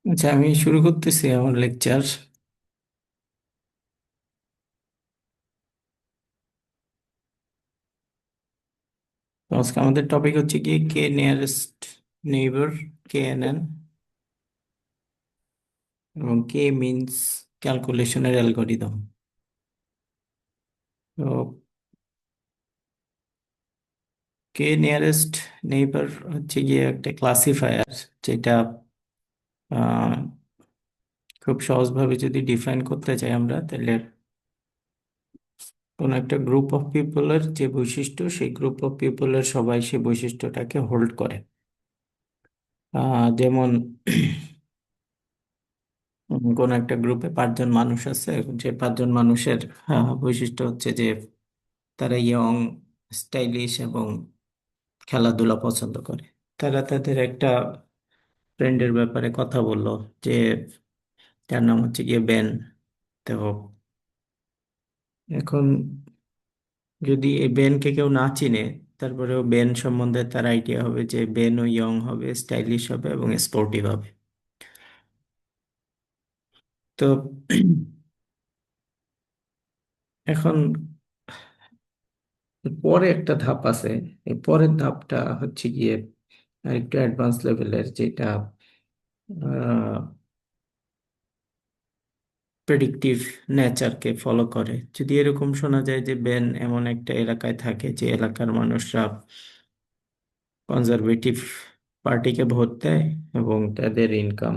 আচ্ছা, আমি শুরু করতেছি আমার লেকচার। তো আজকে আমাদের টপিক হচ্ছে কি কে নিয়ারেস্ট নেইবার, KNN, এবং কে মিনস ক্যালকুলেশনের অ্যালগোরিদম। তো কে নিয়ারেস্ট নেইবার হচ্ছে গিয়ে একটা ক্লাসিফায়ার, যেটা আহ, খুব সহজভাবে যদি ডিফাইন করতে চাই আমরা, তাহলে কোন একটা গ্রুপ অফ পিপলের যে বৈশিষ্ট্য, সেই গ্রুপ অফ পিপলের সবাই সেই বৈশিষ্ট্যটাকে হোল্ড করে। যেমন কোন একটা গ্রুপে 5 জন মানুষ আছে, যে 5 জন মানুষের বৈশিষ্ট্য হচ্ছে যে তারা ইয়ং, স্টাইলিশ এবং খেলাধুলা পছন্দ করে। তারা তাদের একটা ফ্রেন্ডের ব্যাপারে কথা বললো, যে যার নাম হচ্ছে গিয়ে বেন। তো এখন যদি এই বেনকে কেউ না চিনে, তারপরেও বেন সম্বন্ধে তার আইডিয়া হবে যে বেনও ইয়ং হবে, স্টাইলিশ হবে এবং স্পোর্টিভ হবে। তো এখন পরে একটা ধাপ আছে। এই পরের ধাপটা হচ্ছে গিয়ে আরেকটু অ্যাডভান্স লেভেলের, যেটা প্রেডিক্টিভ নেচারকে ফলো করে। যদি এরকম শোনা যায় যে বেন এমন একটা এলাকায় থাকে যে এলাকার মানুষরা কনজারভেটিভ পার্টিকে ভোট দেয় এবং তাদের ইনকাম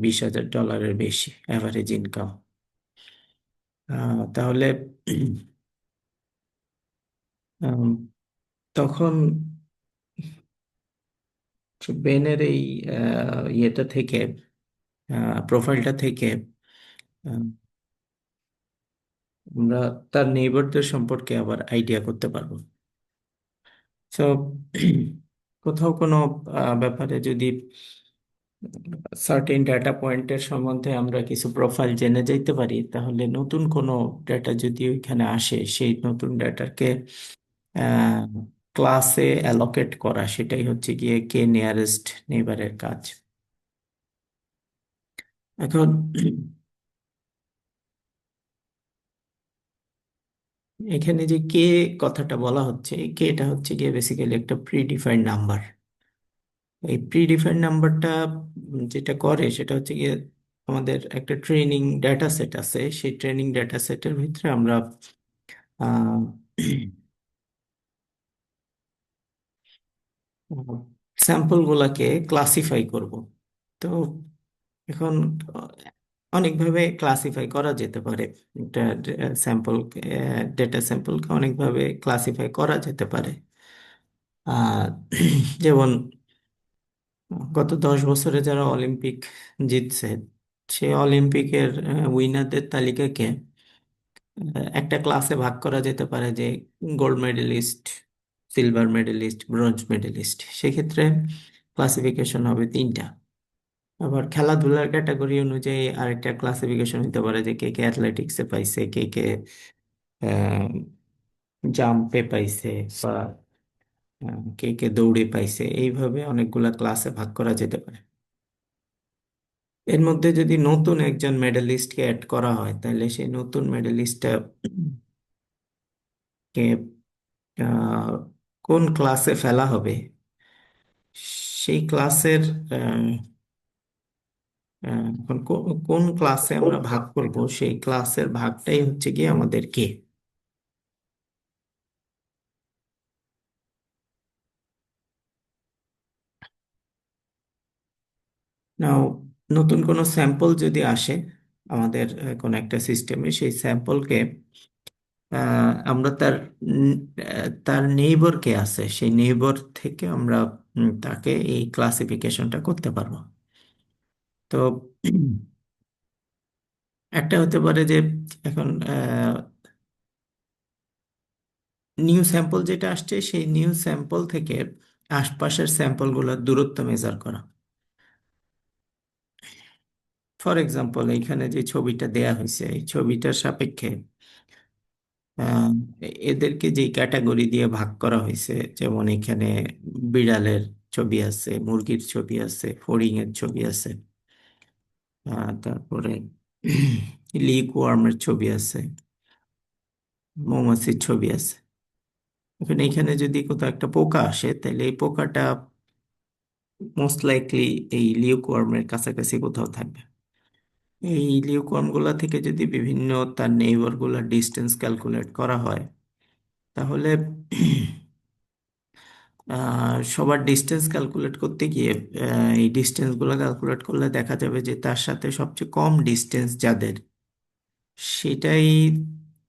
20,000 ডলারের বেশি অ্যাভারেজ ইনকাম, তাহলে আম, তখন বেনের এই ইয়েটা থেকে, প্রোফাইলটা থেকে আহ, আমরা তার নেইবারদের সম্পর্কে আবার আইডিয়া করতে পারবো। সো কোথাও কোনো ব্যাপারে যদি সার্টেন ডাটা পয়েন্টের সম্বন্ধে আমরা কিছু প্রোফাইল জেনে যাইতে পারি, তাহলে নতুন কোনো ডাটা যদি ওইখানে আসে, সেই নতুন ডাটাকে ক্লাসে অ্যালোকেট করা, সেটাই হচ্ছে গিয়ে কে নিয়ারেস্ট নেইবারের কাজ। এখন এখানে যে কে কথাটা বলা হচ্ছে, এই কেটা হচ্ছে গিয়ে বেসিক্যালি একটা প্রিডিফাইন্ড নাম্বার। এই প্রিডিফাইন্ড নাম্বারটা যেটা করে সেটা হচ্ছে গিয়ে আমাদের একটা ট্রেনিং ডেটা সেট আছে, সেই ট্রেনিং ডেটা সেটের ভিতরে আমরা স্যাম্পল গুলাকে ক্লাসিফাই করব। তো এখন অনেকভাবে ক্লাসিফাই করা যেতে পারে। একটা স্যাম্পল, ডেটা স্যাম্পলকে অনেকভাবে ক্লাসিফাই করা যেতে পারে। আহ যেমন গত 10 বছরে যারা অলিম্পিক জিতছে, সে অলিম্পিকের উইনারদের তালিকাকে একটা ক্লাসে ভাগ করা যেতে পারে, যে gold medallist, silver medallist, bronze medallist. সেক্ষেত্রে ক্লাসিফিকেশন হবে 3টা। আবার খেলাধুলার ক্যাটাগরি অনুযায়ী আরেকটা ক্লাসিফিকেশন হতে পারে, যে কে কে অ্যাথলেটিক্সে পাইছে, কে কে জাম্পে পাইছে, বা কে কে দৌড়ে পাইছে। এইভাবে অনেকগুলা ক্লাসে ভাগ করা যেতে পারে। এর মধ্যে যদি নতুন একজন মেডেলিস্টকে অ্যাড করা হয়, তাহলে সেই নতুন মেডেলিস্টটা কে কোন ক্লাসে ফেলা হবে, সেই ক্লাসের এখন কোন ক্লাসে আমরা ভাগ করব, সেই ক্লাসের ভাগটাই হচ্ছে গিয়ে আমাদের কে। নাও, নতুন কোনো স্যাম্পল যদি আসে আমাদের কোনো একটা সিস্টেমে, সেই স্যাম্পলকে আমরা তার নেইবর কে আছে, সেই নেইবর থেকে আমরা তাকে এই ক্লাসিফিকেশনটা করতে পারবো। তো একটা হতে পারে যে এখন নিউ স্যাম্পল যেটা আসছে, সেই নিউ স্যাম্পল থেকে আশপাশের স্যাম্পলগুলোর দূরত্ব মেজার করা। ফর এক্সাম্পল, এইখানে যে ছবিটা দেয়া হয়েছে, এই ছবিটার সাপেক্ষে এদেরকে যে ক্যাটাগরি দিয়ে ভাগ করা হয়েছে, যেমন এখানে বিড়ালের ছবি আছে, মুরগির ছবি আছে, ফড়িংয়ের ছবি আছে, তারপরে লিক ওয়ার্মের ছবি আছে, মৌমাছির ছবি আছে। এখানে এখানে যদি কোথাও একটা পোকা আসে, তাহলে এই পোকাটা মোস্ট লাইকলি এই লিউক ওয়ার্মের কাছাকাছি কোথাও থাকবে। এই লিউকওয়ার্ম গুলা থেকে যদি বিভিন্ন তার নেইবার গুলার ডিস্টেন্স ক্যালকুলেট করা হয়, তাহলে সবার ডিস্টেন্স ক্যালকুলেট করতে গিয়ে এই ডিস্টেন্স গুলো ক্যালকুলেট করলে দেখা যাবে যে তার সাথে সবচেয়ে কম ডিস্টেন্স যাদের, সেটাই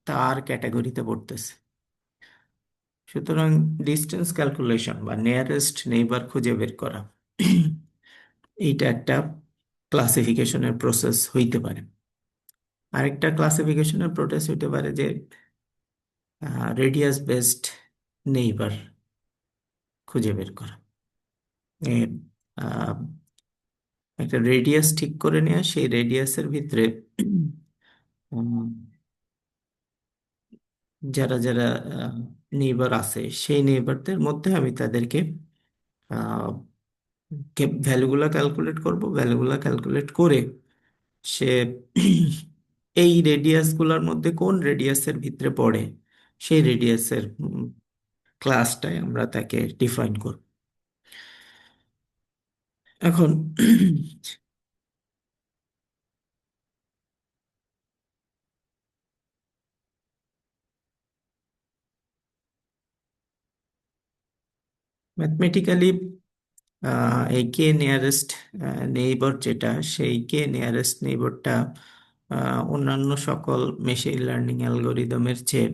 তার ক্যাটাগরিতে পড়তেছে। সুতরাং ডিস্টেন্স ক্যালকুলেশন বা নিয়ারেস্ট নেইবার খুঁজে বের করা, এইটা একটা ক্লাসিফিকেশনের প্রসেস হইতে পারে। আরেকটা ক্লাসিফিকেশনের প্রসেস হইতে পারে যে রেডিয়াস বেসড নেইবার খুঁজে বের করা। এ, আহ, একটা রেডিয়াস ঠিক করে নেওয়া, সেই রেডিয়াসের ভিতরে উম, যারা যারা নেইবার আছে, সেই নেইবারদের মধ্যে আমি তাদেরকে ভ্যালুগুলা ক্যালকুলেট করব। ভ্যালুগুলা ক্যালকুলেট করে সে এই রেডিয়াস গুলার মধ্যে কোন রেডিয়াসের ভিতরে পড়ে, সেই রেডিয়াসের ক্লাসটাই আমরা তাকে ডিফাইন করব। এখন ম্যাথমেটিক্যালি এই কে নিয়ারেস্ট নেইবার যেটা, সেই কে নিয়ারেস্ট নেইবারটা অন্যান্য সকল মেশিন লার্নিং অ্যালগোরিদমের চেয়ে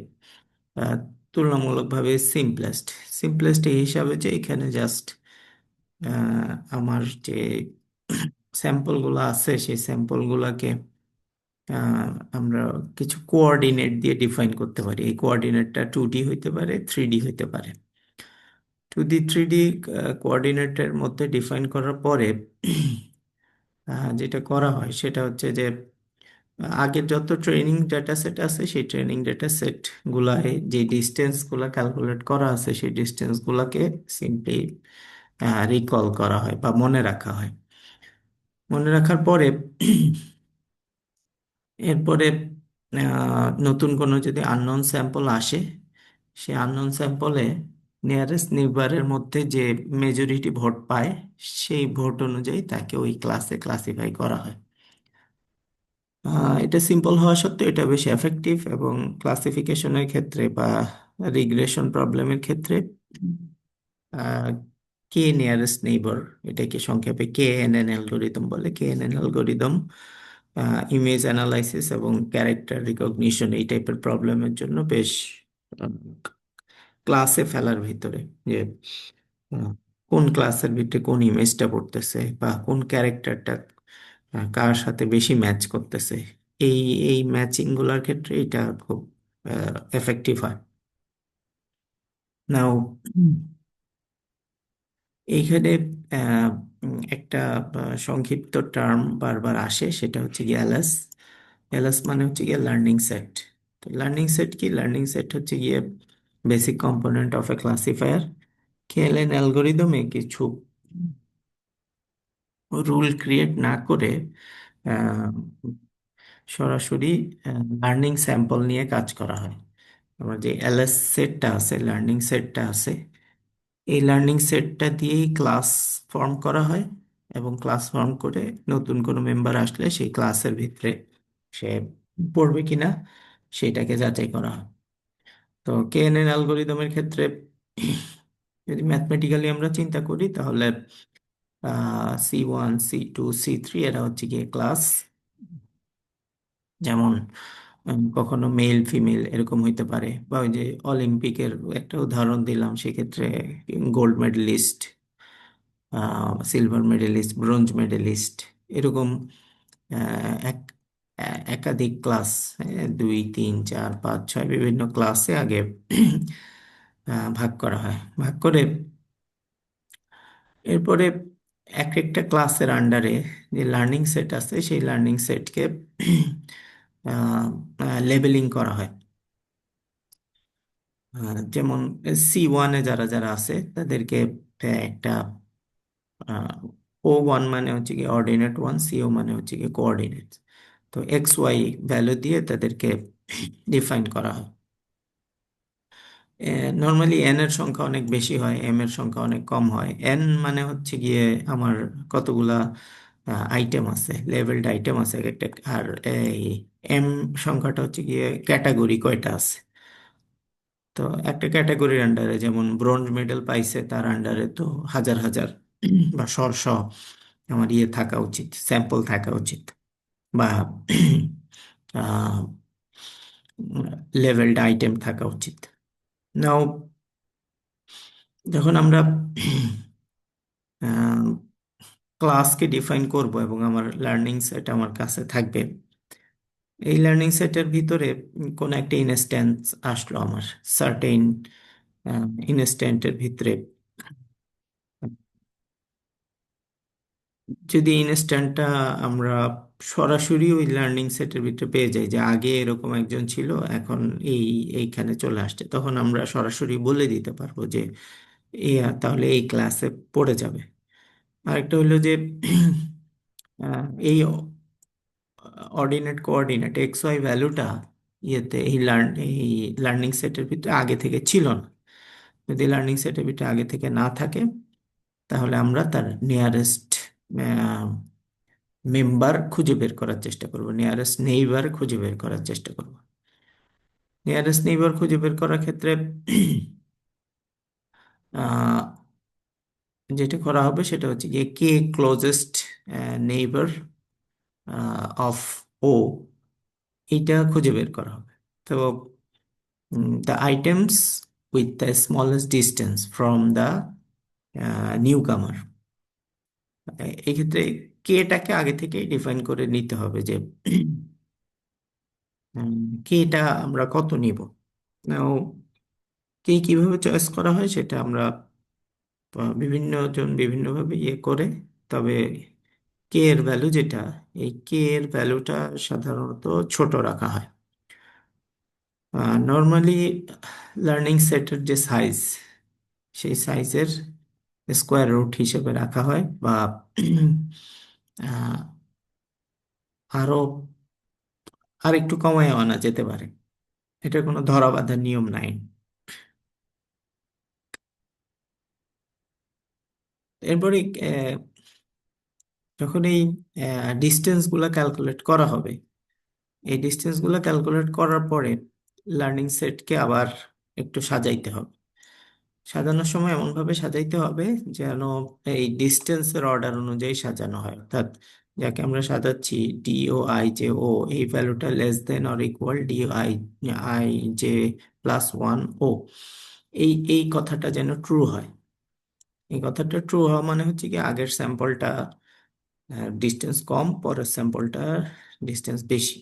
আহ, তুলনামূলকভাবে সিম্পলেস্ট। সিম্পলেস্ট এই হিসাবে যে এখানে জাস্ট আমার যে স্যাম্পলগুলো আছে, সেই স্যাম্পলগুলোকে আমরা কিছু কোঅর্ডিনেট দিয়ে ডিফাইন করতে পারি। এই কোঅর্ডিনেটটা 2D হইতে পারে, 3D হইতে পারে। 2D 3D কোঅর্ডিনেটের মধ্যে ডিফাইন করার পরে যেটা করা হয় সেটা হচ্ছে যে আগের যত ট্রেনিং ডেটা সেট আছে, সেই ট্রেনিং ডেটা সেট গুলায় যে ডিস্টেন্স গুলা ক্যালকুলেট করা আছে, সেই ডিস্টেন্স গুলাকে সিম্পলি রিকল করা হয় বা মনে রাখা হয়। মনে রাখার পরে এরপরে নতুন কোনো যদি আননোন স্যাম্পল আসে, সে আননোন স্যাম্পলে নিয়ারেস্ট নেইবারের মধ্যে যে মেজরিটি ভোট পায়, সেই ভোট অনুযায়ী তাকে ওই ক্লাসে ক্লাসিফাই করা হয়। এটা সিম্পল হওয়া সত্ত্বেও এটা বেশ এফেক্টিভ, এবং ক্লাসিফিকেশনের ক্ষেত্রে বা রিগ্রেশন প্রবলেমের ক্ষেত্রে কে নিয়ারেস্ট নেইবার, এটাকে সংক্ষেপে KNN অ্যালগোরিদম বলে। KNN অ্যালগোরিদম ইমেজ অ্যানালাইসিস এবং ক্যারেক্টার রিকগনিশন এই টাইপের প্রবলেমের জন্য বেশ ক্লাসে ফেলার ভিতরে, যে আহ, কোন ক্লাসের ভিতরে কোন ইমেজটা পড়তেছে বা কোন ক্যারেক্টারটা কার সাথে বেশি ম্যাচ করতেছে, এই এই ম্যাচিং গুলার ক্ষেত্রে এটা খুব এফেক্টিভ হয়। নাও এইখানে একটা সংক্ষিপ্ত টার্ম বারবার আসে, সেটা হচ্ছে গিয়ে এলএস। এলএস মানে হচ্ছে গিয়ে লার্নিং সেট। তো লার্নিং সেট কি? লার্নিং সেট হচ্ছে গিয়ে basic component of a classifier. KLN অ্যালগোরিদমে কিছু রুল ক্রিয়েট না করে আহ, সরাসরি লার্নিং স্যাম্পল নিয়ে কাজ করা হয়। আমার যে এলএস সেটটা আছে, লার্নিং সেটটা আছে, এই লার্নিং সেটটা দিয়েই ক্লাস ফর্ম করা হয়, এবং ক্লাস ফর্ম করে নতুন কোনো মেম্বার আসলে সেই ক্লাসের ভিতরে সে পড়বে কিনা সেটাকে যাচাই করা হয়। তো কেএনএন অ্যালগোরিদমের ক্ষেত্রে যদি ম্যাথমেটিক্যালি আমরা চিন্তা করি, তাহলে C1 C2 C3 এরা হচ্ছে গিয়ে ক্লাস। যেমন কখনো মেল ফিমেল এরকম হইতে পারে, বা ওই যে অলিম্পিকের একটা উদাহরণ দিলাম, সেক্ষেত্রে gold medallist, silver medallist, bronze medallist, এরকম এক একাধিক ক্লাস, 2 3 4 5 6 বিভিন্ন ক্লাসে আগে ভাগ করা হয়। ভাগ করে এরপরে এক একটা ক্লাসের আন্ডারে যে লার্নিং সেট আছে, সেই লার্নিং সেটকে লেবেলিং করা হয়। যেমন C1-এ যারা যারা আছে তাদেরকে একটা ও ওয়ান মানে হচ্ছে কি অর্ডিনেট ওয়ান, সিও মানে হচ্ছে কি কোঅর্ডিনেট। তো এক্স ওয়াই ভ্যালু দিয়ে তাদেরকে ডিফাইন করা হয়। নর্মালি এন এর সংখ্যা অনেক বেশি হয়, এম এর সংখ্যা অনেক কম হয়। এন মানে হচ্ছে গিয়ে আমার কতগুলা আইটেম আছে, লেভেলড আইটেম আছে এক একটা। আর এই এম সংখ্যাটা হচ্ছে গিয়ে ক্যাটাগরি কয়টা আছে। তো একটা ক্যাটাগরির আন্ডারে যেমন ব্রোঞ্জ মেডেল পাইছে, তার আন্ডারে তো হাজার হাজার বা শশ আমার ইয়ে থাকা উচিত, স্যাম্পল থাকা উচিত, বা লেভেলড আইটেম থাকা উচিত। নাও যখন আমরা ক্লাসকে ডিফাইন করব এবং আমার লার্নিং সেট আমার কাছে থাকবে, এই লার্নিং সেটের ভিতরে কোন একটা ইনস্ট্যান্স আসলো আমার, সার্টেইন ইনস্ট্যান্টের ভিতরে। যদি ইনস্ট্যান্টটা আমরা সরাসরি ওই লার্নিং সেটের ভিতরে পেয়ে যাই যে আগে এরকম একজন ছিল, এখন এই এইখানে চলে আসছে, তখন আমরা সরাসরি বলে দিতে পারবো যে এ তাহলে এই ক্লাসে পড়ে যাবে। আরেকটা হলো যে এই অর্ডিনেট কোঅর্ডিনেট এক্স ওয়াই ভ্যালুটা এই লার্নিং সেটের ভিতরে আগে থেকে ছিল না। যদি লার্নিং সেটের ভিতরে আগে থেকে না থাকে, তাহলে আমরা তার নিয়ারেস্ট মেম্বার খুঁজে বের করার চেষ্টা করব, নিয়ারেস্ট নেইবার খুঁজে বের করার চেষ্টা করব। নিয়ারেস্ট নেইবার খুঁজে বের করার ক্ষেত্রে আহ, যেটা করা হবে সেটা হচ্ছে গিয়ে কে ক্লোজেস্ট নেইবার অফ ও, এইটা খুঁজে বের করা হবে। তো the items with the smallest distance from the newcomer, এই ক্ষেত্রে কেটাকে আগে থেকে ডিফাইন করে নিতে হবে যে কেটা আমরা কত নিব। নাও কে কিভাবে চয়েস করা হয় সেটা আমরা বিভিন্ন জন বিভিন্নভাবে ইয়ে করে, তবে কে এর ভ্যালু যেটা, এই কে এর ভ্যালুটা সাধারণত ছোট রাখা হয়। নর্মালি লার্নিং সেটের যে সাইজ, সেই সাইজের স্কোয়ার রুট হিসেবে রাখা হয়, বা আহ, আরো আরেকটু কমায় আনা যেতে পারে। এটার কোনো ধরা বাঁধা নিয়ম নাই। এরপরে যখন এই ডিস্টেন্স গুলা ক্যালকুলেট করা হবে, এই ডিস্টেন্স গুলা ক্যালকুলেট করার পরে লার্নিং সেটকে আবার একটু সাজাইতে হবে। সাজানোর সময় এমনভাবে সাজাইতে হবে যেন এই ডিস্টেন্সের অর্ডার অনুযায়ী সাজানো হয়। অর্থাৎ যাকে আমরা সাজাচ্ছি ডিও আই জে ও, এই ভ্যালুটা less than or equal D O I I J plus one O, এই এই কথাটা যেন ট্রু হয়। এই কথাটা ট্রু হওয়া মানে হচ্ছে কি আগের স্যাম্পলটা ডিস্টেন্স কম, পরের স্যাম্পলটা ডিস্টেন্স বেশি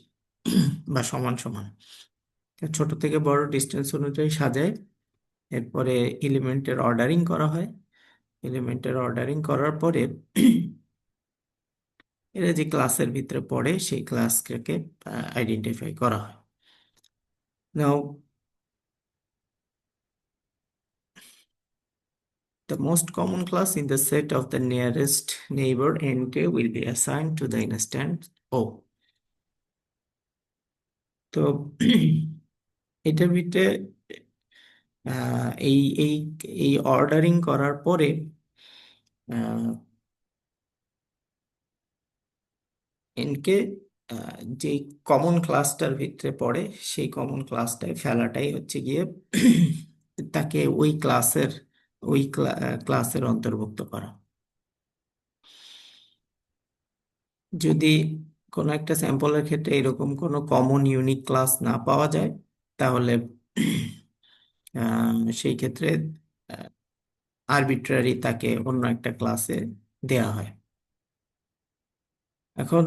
বা সমান সমান। ছোট থেকে বড় ডিস্টেন্স অনুযায়ী সাজায়, এরপরে এলিমেন্টের অর্ডারিং করা হয়। এলিমেন্টের অর্ডারিং করার পরে এরা যে ক্লাসের ভিতরে পড়ে সেই ক্লাসকে আইডেন্টিফাই করা হয়। নাও the most common class in the set of the nearest neighbor nk will be assigned to the instant o. তো এটার ভিতরে এই এই এই অর্ডারিং করার পরে এনকে যে কমন ক্লাসটার ভিতরে পড়ে, সেই কমন ক্লাসটায় ফেলাটাই হচ্ছে গিয়ে তাকে ওই ক্লাসের ওই ক্লাসের অন্তর্ভুক্ত করা। যদি কোনো একটা স্যাম্পলের ক্ষেত্রে এরকম কোনো কমন ইউনিক ক্লাস না পাওয়া যায়, তাহলে সেই ক্ষেত্রে আরবিট্রারি তাকে অন্য একটা ক্লাসে দেয়া হয়। এখন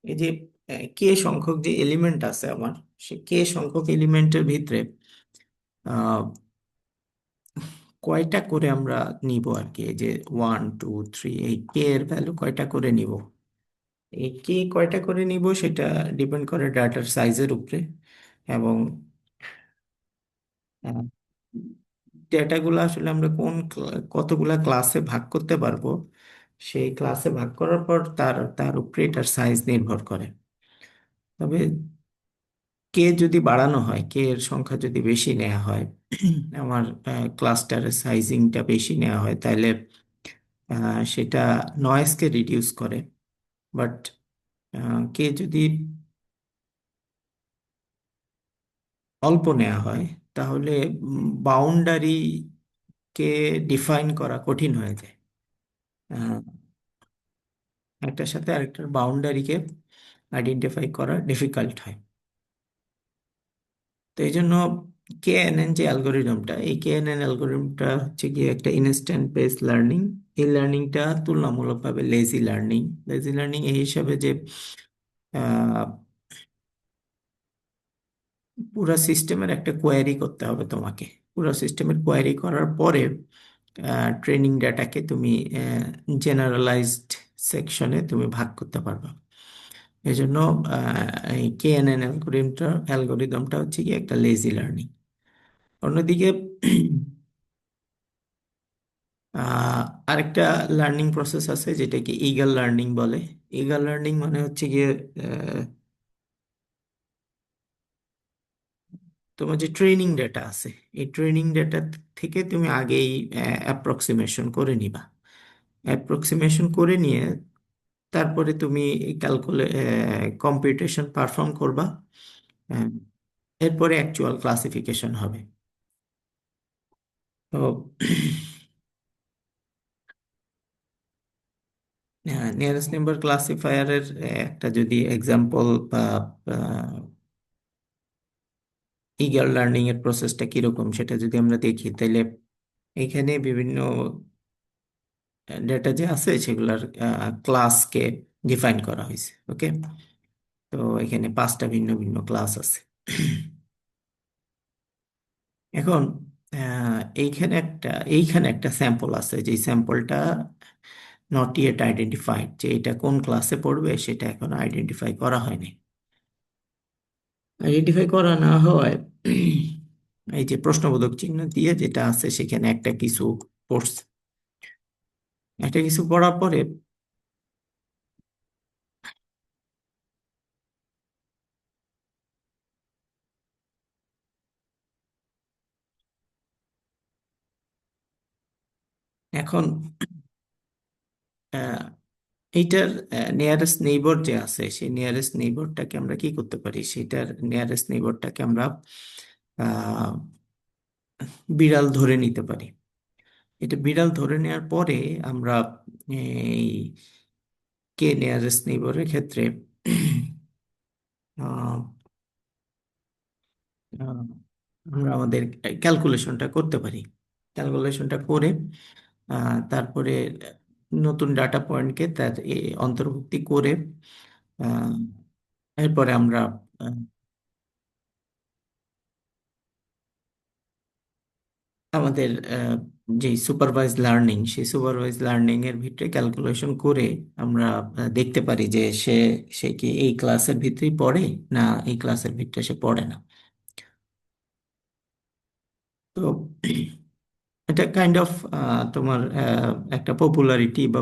এই যে কে সংখ্যক যে এলিমেন্ট আছে আমার, সে কে সংখ্যক এলিমেন্টের ভিতরে আহ, কয়টা করে আমরা নিব আর কি, এই যে ওয়ান টু থ্রি, এই কে এর ভ্যালু কয়টা করে নিব, এই কে কয়টা করে নিব সেটা ডিপেন্ড করে ডাটার সাইজের উপরে এবং ডেটাগুলো আসলে আমরা কতগুলা ক্লাসে ভাগ করতে পারবো, সেই ক্লাসে ভাগ করার পর তার তার উপরে এটার সাইজ নির্ভর করে। তবে কে যদি বাড়ানো হয়, কে এর সংখ্যা যদি বেশি নেওয়া হয়, আমার ক্লাস্টারের সাইজিংটা বেশি নেওয়া হয়, তাহলে সেটা নয়েজকে রিডিউস করে। বাট কে যদি অল্প নেওয়া হয়, তাহলে বাউন্ডারিকে ডিফাইন করা কঠিন হয়ে যায়। আহ, একটার সাথে আরেকটার বাউন্ডারিকে আইডেন্টিফাই করা ডিফিকাল্ট হয়। তো এই জন্য কেএনএন যে অ্যালগোরিদমটা, এই কেএনএন অ্যালগোরিদমটা হচ্ছে গিয়ে একটা ইনস্ট্যান্ট বেস লার্নিং। এই লার্নিংটা তুলনামূলকভাবে লেজি লার্নিং। লেজি লার্নিং এই হিসাবে যে আহ, পুরো সিস্টেমের একটা কোয়ারি করতে হবে তোমাকে। পুরো সিস্টেমের কোয়ারি করার পরে ট্রেনিং ডাটাকে তুমি জেনারেলাইজড সেকশনে তুমি ভাগ করতে পারবে। এই জন্য এই কেএনএন অ্যালগোরিদমটা হচ্ছে কি একটা লেজি লার্নিং। অন্যদিকে আহ, আরেকটা লার্নিং প্রসেস আছে যেটাকে ইগাল লার্নিং বলে। ইগাল লার্নিং মানে হচ্ছে গিয়ে আহ, তোমার যে ট্রেনিং ডেটা আছে, এই ট্রেনিং ডেটা থেকে তুমি আগেই অ্যাপ্রক্সিমেশন করে নিবা। অ্যাপ্রক্সিমেশন করে নিয়ে তারপরে তুমি কম্পিউটেশন পারফর্ম করবা। আহ, এরপরে অ্যাকচুয়াল ক্লাসিফিকেশন হবে। তো নিয়ারেস্ট নেইবার ক্লাসিফায়ারের একটা যদি এক্সাম্পল বা ইগার লার্নিং এর প্রসেসটা কিরকম সেটা যদি আমরা দেখি, তাহলে এখানে বিভিন্ন ডেটা যে আছে সেগুলার ক্লাসকে ডিফাইন করা হয়েছে। ওকে, তো এখানে 5টা ভিন্ন ভিন্ন ক্লাস আছে। এখন এইখানে একটা স্যাম্পল আছে, যে স্যাম্পলটা নট ইয়েট আইডেন্টিফাইড, যে এটা কোন ক্লাসে পড়বে সেটা এখন আইডেন্টিফাই করা হয়নি। আইডেন্টিফাই করা না হওয়ায় এই যে প্রশ্নবোধক চিহ্ন দিয়ে যেটা আছে সেখানে একটা কিছু পড়ছে। একটা কিছু পড়ার পরে এখন আহ, এইটার নিয়ারেস্ট নেইবর যে আছে, সেই নিয়ারেস্ট নেইবরটাকে আমরা কি করতে পারি, সেটার নিয়ারেস্ট নেইবরটাকে আমরা আহ, বিড়াল ধরে নিতে পারি। এটা বিড়াল ধরে নেওয়ার পরে আমরা এই কে নিয়ারেস্ট নেইবরের ক্ষেত্রে আহ, আহ, আমরা আমাদের ক্যালকুলেশনটা করতে পারি। ক্যালকুলেশনটা করে তারপরে নতুন ডাটা পয়েন্টকে তার অন্তর্ভুক্তি করে আহ, এরপরে আমরা আহ, আমাদের যে সুপারভাইজ লার্নিং, সেই সুপারভাইজ লার্নিং এর ভিতরে ক্যালকুলেশন করে আমরা দেখতে পারি যে সে সে কি এই ক্লাসের ভিতরেই পড়ে, না এই ক্লাসের ভিতরে সে পড়ে না। তো এটা কাইন্ড অফ তোমার একটা পপুলারিটি বা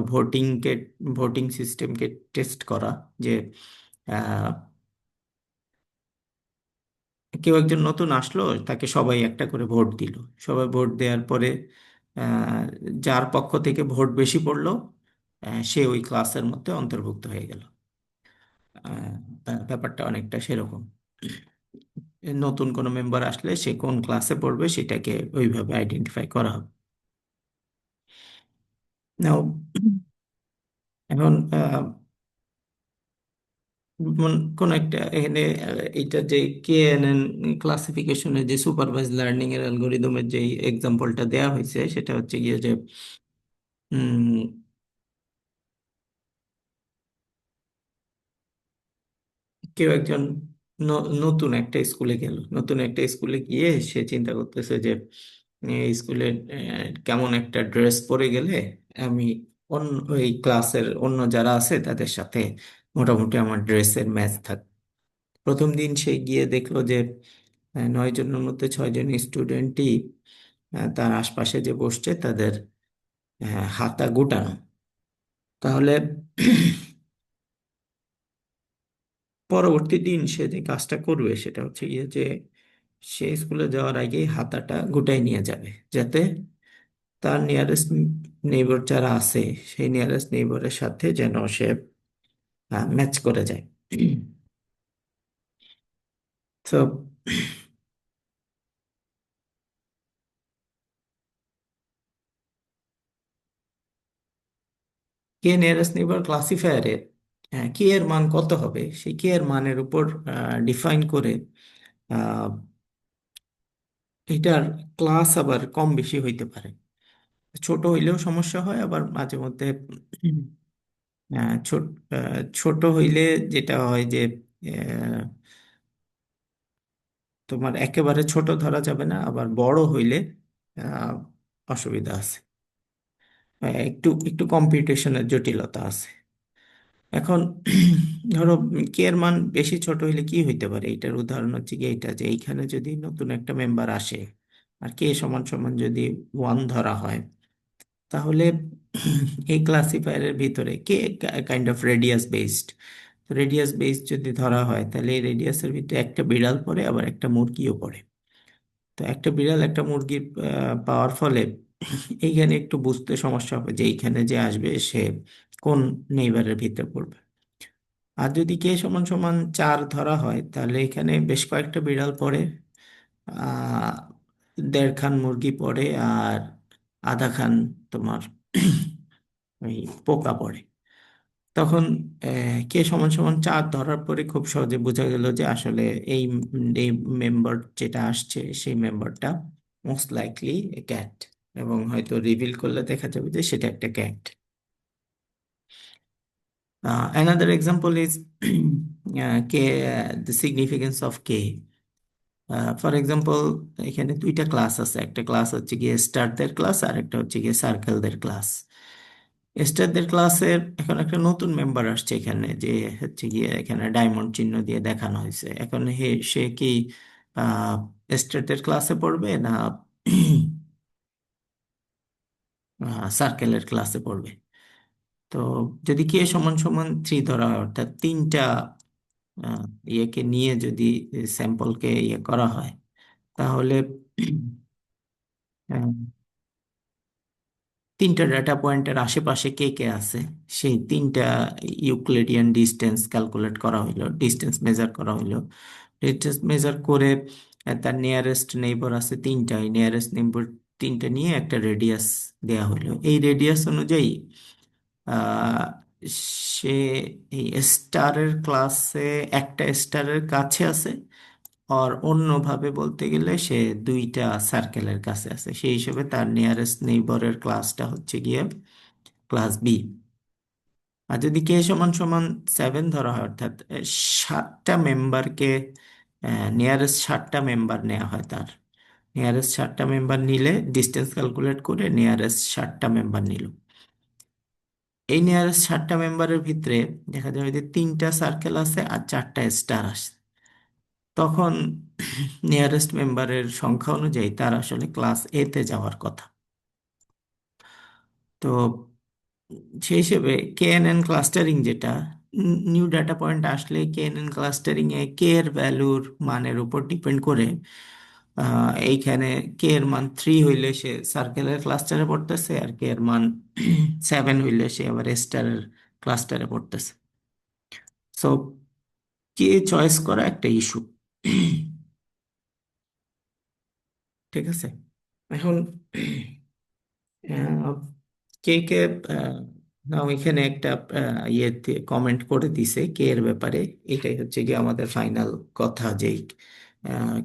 ভোটিং সিস্টেমকে টেস্ট করা, যে আহ, কেউ একজন নতুন আসলো, তাকে সবাই একটা করে ভোট দিল। সবাই ভোট দেওয়ার পরে আহ, যার পক্ষ থেকে ভোট বেশি পড়লো সে ওই ক্লাসের মধ্যে অন্তর্ভুক্ত হয়ে গেল। ব্যাপারটা অনেকটা সেরকম। নতুন কোনো মেম্বার আসলে সে কোন ক্লাসে পড়বে সেটাকে ওইভাবে আইডেন্টিফাই করা হবে। Now, এখন কোন একটা এখানে এটা যে কেএনএন ক্লাসিফিকেশনের যে সুপারভাইজ লার্নিং এর অ্যালগোরিদমের যে এক্সাম্পলটা দেয়া হয়েছে, সেটা হচ্ছে গিয়ে যে উম, কেউ একজন নতুন একটা স্কুলে গেল। নতুন একটা স্কুলে গিয়ে সে চিন্তা করতেছে যে এই স্কুলে কেমন একটা ড্রেস পরে গেলে আমি অন্য ওই ক্লাসের অন্য যারা আছে তাদের সাথে মোটামুটি আমার ড্রেসের ম্যাচ থাকে। প্রথম দিন সে গিয়ে দেখলো যে 9 জনের মধ্যে 6 জন স্টুডেন্টই তার আশপাশে যে বসছে তাদের হাতা গুটানো। তাহলে পরবর্তী দিন সে যে কাজটা করবে সেটা হচ্ছে গিয়ে যে সে স্কুলে যাওয়ার আগেই হাতাটা গুটাই নিয়ে যাবে, যাতে তার নিয়ারেস্ট নেইবার যারা আছে সেই নিয়ারেস্ট নেইবারের সাথে যেন সে ম্যাচ করে যায়। তো কে নিয়ারেস্ট নেইবার ক্লাসিফায়ারে কে এর মান কত হবে সেই কে এর মানের উপর ডিফাইন করে আহ, এটার ক্লাস আবার কম বেশি হইতে পারে। ছোট হইলেও সমস্যা হয়, আবার মাঝে মধ্যে ছোট ছোট হইলে যেটা হয় যে আহ, তোমার একেবারে ছোট ধরা যাবে না, আবার বড় হইলে আহ, অসুবিধা আছে। একটু একটু কম্পিউটেশনের জটিলতা আছে। এখন ধরো কে এর মান বেশি ছোট হইলে কি হইতে পারে, এটার উদাহরণ হচ্ছে কি এটা যে এইখানে যদি নতুন একটা মেম্বার আসে আর কে সমান সমান যদি 1 ধরা হয়, তাহলে এই ক্লাসিফায়ারের ভিতরে K kind of radius based. Radius based যদি ধরা হয় তাহলে এই রেডিয়াসের ভিতরে একটা বিড়াল পড়ে, আবার একটা মুরগিও পড়ে। তো একটা বিড়াল একটা মুরগি পাওয়ার ফলে এইখানে একটু বুঝতে সমস্যা হবে যে এইখানে যে আসবে সে কোন নেইবারের ভিতরে পড়বে। আর যদি কে সমান সমান 4 ধরা হয় তাহলে এখানে বেশ কয়েকটা বিড়াল পড়ে, আহ 1.5 খান মুরগি পড়ে, আর আধা খান তোমার ওই পোকা পড়ে। তখন কে সমান সমান 4 ধরার পরে খুব সহজে বোঝা গেল যে আসলে এই এই মেম্বার যেটা আসছে সেই মেম্বারটা মোস্ট লাইকলি ক্যাট, এবং হয়তো রিভিল করলে দেখা যাবে যে সেটা একটা cat. Another example is the significance of K. For example, এখানে দুইটা ক্লাস আছে, একটা ক্লাস হচ্ছে গিয়ে স্টারদের ক্লাস আর একটা হচ্ছে গিয়ে সার্কেলদের ক্লাস। স্টারদের ক্লাসের এখন একটা নতুন মেম্বার আসছে এখানে, যে হচ্ছে গিয়ে এখানে ডায়মন্ড চিহ্ন দিয়ে দেখানো হয়েছে। এখন সে কি স্টারদের ক্লাসে পড়বে না সার্কেলের ক্লাসে পড়বে? তো যদি কে সমান সমান 3 ধরা হয়, অর্থাৎ তিনটা আহ, ইয়েকে নিয়ে যদি স্যাম্পলকে ইয়ে করা হয়, তাহলে আহ, তিনটা ডাটা পয়েন্টের আশেপাশে কে কে আছে সেই তিনটা ইউক্লিডিয়ান ডিস্টেন্স ক্যালকুলেট করা হইলো, ডিস্টেন্স মেজার করা হইলো। ডিস্টেন্স মেজার করে তার নিয়ারেস্ট নেইবার আছে তিনটা, নিয়ারেস্ট নেইবার তিনটা নিয়ে একটা রেডিয়াস দেয়া হইলো। এই রেডিয়াস অনুযায়ী আহ, সে এই স্টারের ক্লাসে একটা স্টারের কাছে আছে, আর অন্যভাবে বলতে গেলে সে দুইটা সার্কেলের কাছে আছে। সেই হিসেবে তার নিয়ারেস্ট নেইবরের ক্লাসটা হচ্ছে গিয়ে ক্লাস বি। আর যদি কে সমান সমান 7 ধরা হয়, অর্থাৎ 7টা মেম্বারকে নিয়ারেস্ট 7টা মেম্বার নেওয়া হয়, তার নিয়ারেস্ট 7টা মেম্বার নিলে ডিস্টেন্স ক্যালকুলেট করে নিয়ারেস্ট 7টা মেম্বার নিল। এই নিয়ারেস্ট 7টা মেম্বারের ভিতরে দেখা যাবে যে 3টা সার্কেল আছে আর 4টা স্টার আছে। তখন নিয়ারেস্ট মেম্বারের সংখ্যা অনুযায়ী তার আসলে ক্লাস এ তে যাওয়ার কথা। তো সেই হিসেবে কেএনএন ক্লাস্টারিং যেটা, নিউ ডাটা পয়েন্ট আসলে কেএনএন ক্লাস্টারিং এ কে এর ভ্যালুর মানের উপর ডিপেন্ড করে এইখানে কে এর মান 3 হইলে সে সার্কেলের ক্লাস্টারে পড়তেছে, আর কে এর মান 7 হইলে সে আবার স্টারের ক্লাস্টারে পড়তেছে। সো কে চয়েস করা একটা ইস্যু। ঠিক আছে। এখন আহ, কে কে নাও এখানে একটা ইয়েতে কমেন্ট করে দিছে কে এর ব্যাপারে। এটাই হচ্ছে কি আমাদের ফাইনাল কথা, যে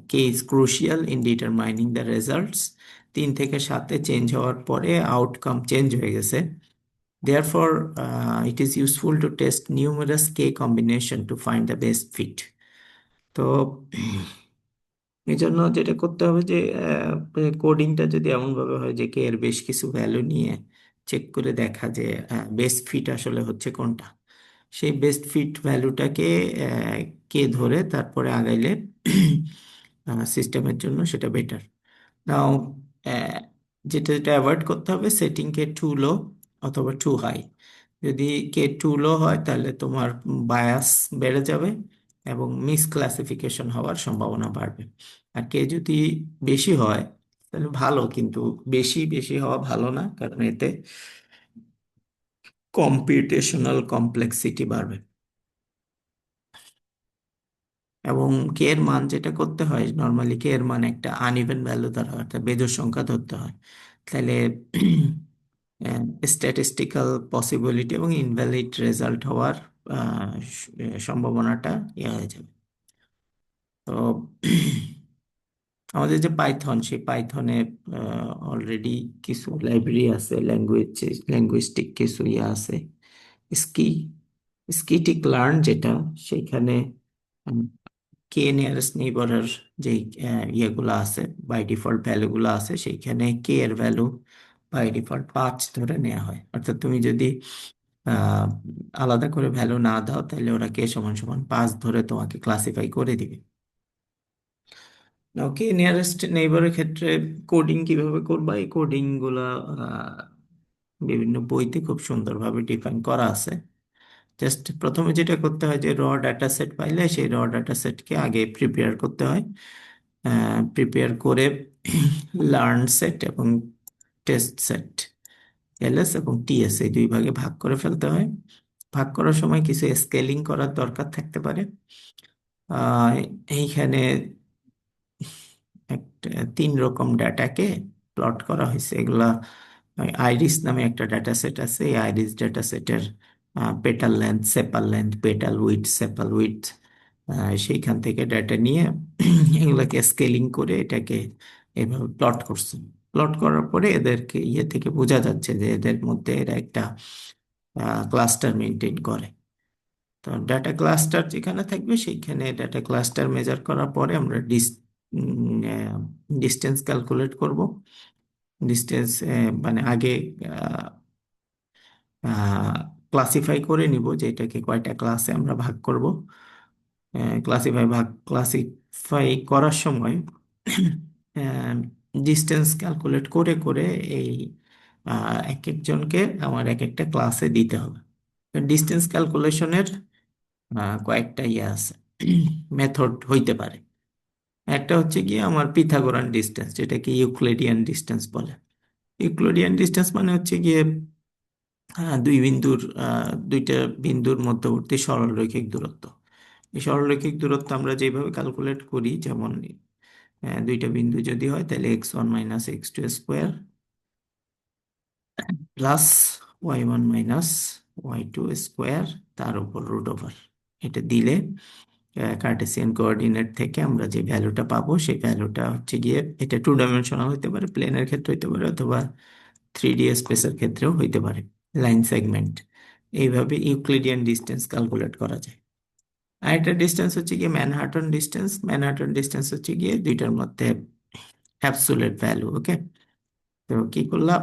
K is crucial in determining the results. 3 থেকে 7-এ চেঞ্জ হওয়ার পরে আউটকাম চেঞ্জ হয়ে গেছে। Therefore it is useful to test numerous কে combination to find the best fit. তো এই জন্য যেটা করতে হবে যে কোডিংটা যদি এমনভাবে হয় যে কে এর বেশ কিছু ভ্যালু নিয়ে চেক করে দেখা যে বেস্ট ফিট আসলে হচ্ছে কোনটা, সেই বেস্ট ফিট ভ্যালুটাকে কে ধরে তারপরে আগাইলে সিস্টেমের জন্য সেটা বেটার। নাও আহ, যেটা যেটা অ্যাভয়েড করতে হবে, সেটিং কে টু লো অথবা টু হাই। যদি কে টু লো হয় তাহলে তোমার বায়াস বেড়ে যাবে এবং মিস ক্লাসিফিকেশন হওয়ার সম্ভাবনা বাড়বে। আর কে যদি বেশি হয় তাহলে ভালো, কিন্তু বেশি বেশি হওয়া ভালো না, কারণ এতে কম্পিউটেশনাল কমপ্লেক্সিটি বাড়বে। এবং কে এর মান যেটা করতে হয়, নর্মালি কে এর মান একটা আনইভেন ভ্যালু ধরা হয়, অর্থাৎ বেজোড় সংখ্যা ধরতে হয়। তাহলে স্ট্যাটিস্টিক্যাল পসিবিলিটি এবং ইনভ্যালিড রেজাল্ট হওয়ার সম্ভাবনাটা ইয়ে হয়ে যাবে। তো আমাদের যে পাইথন, সেই পাইথনে অলরেডি কিছু লাইব্রেরি আছে, ল্যাঙ্গুয়েস্টিক কিছু ইয়ে আছে। স্কি স্কিটিক লার্ন যেটা, সেইখানে কে নিয়ারেস্ট নেইবারের যে ইয়েগুলো আছে, বাই ডিফল্ট ভ্যালুগুলো আছে, সেইখানে কে এর ভ্যালু বাই ডিফল্ট 5 ধরে নেওয়া হয়। অর্থাৎ তুমি যদি আহ, আলাদা করে ভ্যালু না দাও, তাহলে ওরা কে সমান সমান 5 ধরে তোমাকে ক্লাসিফাই করে দিবে। ওকে, নিয়ারেস্ট নেইবারের ক্ষেত্রে কোডিং কিভাবে করবা, এই কোডিং গুলা বিভিন্ন বইতে খুব সুন্দরভাবে ডিফাইন করা আছে। জাস্ট প্রথমে যেটা করতে হয়, যে র ডাটা সেট পাইলে সেই র ডাটা সেটকে আগে প্রিপেয়ার করতে হয়। প্রিপেয়ার করে লার্ন সেট এবং টেস্ট সেট, এলএস এবং টিএস, এই দুই ভাগে ভাগ করে ফেলতে হয়। ভাগ করার সময় কিছু স্কেলিং করার দরকার থাকতে পারে। আহ, এইখানে একটা 3 রকম ডাটাকে প্লট করা হয়েছে। এগুলা আইরিস নামে একটা ডাটা সেট আছে, এই আইরিস ডাটা সেটের petal length, সেপাল length, petal width, সেপাল width, সেইখান থেকে ডাটা নিয়ে এগুলাকে স্কেলিং করে এটাকে এভাবে প্লট করছে। প্লট করার পরে এদেরকে ইয়ে থেকে বোঝা যাচ্ছে যে এদের মধ্যে এরা একটা ক্লাস্টার মেনটেন করে। তো ডাটা ক্লাস্টার যেখানে থাকবে সেইখানে ডাটা ক্লাস্টার মেজার করার পরে আমরা ডিস্টেন্স ক্যালকুলেট করব। ডিস্টেন্স মানে আগে ক্লাসিফাই করে নিব যে এটাকে কয়টা ক্লাসে আমরা ভাগ করব। ক্লাসিফাই করার সময় ডিস্টেন্স ক্যালকুলেট করে করে এই এক একজনকে আমার এক একটা ক্লাসে দিতে হবে। ডিস্টেন্স ক্যালকুলেশনের কয়েকটা ইয়ে আছে, মেথড হইতে পারে। একটা হচ্ছে গিয়ে আমার পিথাগোরান ডিস্টেন্স, যেটাকে ইউক্লিডিয়ান ডিস্টেন্স বলে। ইউক্লিডিয়ান ডিস্টেন্স মানে হচ্ছে গিয়ে দুইটা বিন্দুর মধ্যবর্তী সরলরৈখিক দূরত্ব। এই সরলরৈখিক দূরত্ব আমরা যেভাবে ক্যালকুলেট করি, যেমন দুইটা বিন্দু যদি হয় তাহলে x1 - x2 square plus y1 - y2 square, তার উপর √ওভার। এটা দিলে কার্টেসিয়ান কোঅর্ডিনেট থেকে আমরা যে ভ্যালুটা পাবো, সেই ভ্যালুটা হচ্ছে গিয়ে, এটা 2 ডাইমেনশনাল হতে পারে, প্লেনের ক্ষেত্রে হতে পারে, অথবা 3D স্পেসের ক্ষেত্রেও হইতে পারে, লাইন সেগমেন্ট। এইভাবে ইউক্লিডিয়ান ডিস্টেন্স ক্যালকুলেট করা যায়। আরেকটা ডিস্টেন্স হচ্ছে গিয়ে ম্যানহাটন ডিস্টেন্স। ম্যানহাটন ডিস্টেন্স হচ্ছে গিয়ে দুইটার মধ্যে অ্যাবসোলিউট ভ্যালু। ওকে, তো কি করলাম,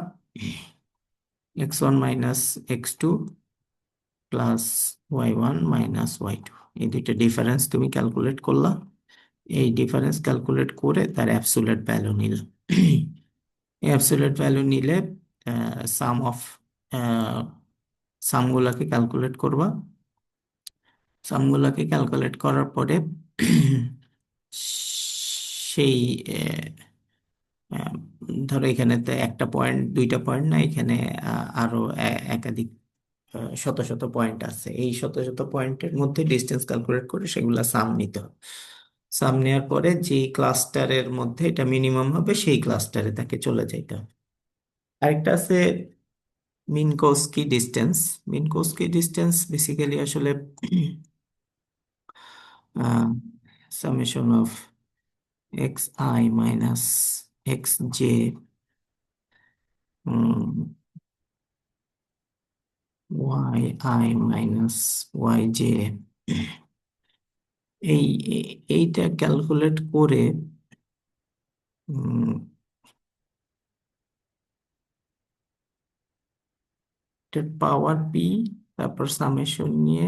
x1 - x2 plus y1 - y2, এই দুইটা ডিফারেন্স তুমি ক্যালকুলেট করলা। এই ডিফারেন্স ক্যালকুলেট করে তার অ্যাবসোলিউট ভ্যালু নিলাম। এই অ্যাবসোলিউট ভ্যালু নিলে সাম অফ সামগুলাকে ক্যালকুলেট করবা। সামগুলাকে ক্যালকুলেট করার পরে সেই আহ, ধরো এখানে তো একটা পয়েন্ট, দুইটা পয়েন্ট না, এখানে আরো একাধিক শত শত পয়েন্ট আছে। এই শত শত পয়েন্টের মধ্যে ডিস্টেন্স ক্যালকুলেট করে সেগুলা সাম নিতে হবে। সাম নেওয়ার পরে যে ক্লাস্টারের মধ্যে এটা মিনিমাম হবে, সেই ক্লাস্টারে তাকে চলে যাইতে হবে। আরেকটা আছে মিনকোস্কি ডিস্টেন্স। মিনকোস্কি ডিস্টেন্স বেসিক্যালি আসলে summation of xi - xj yi - yj, এইটা ক্যালকুলেট করে উম, এটার পাওয়ার পি, তারপর সামেশন নিয়ে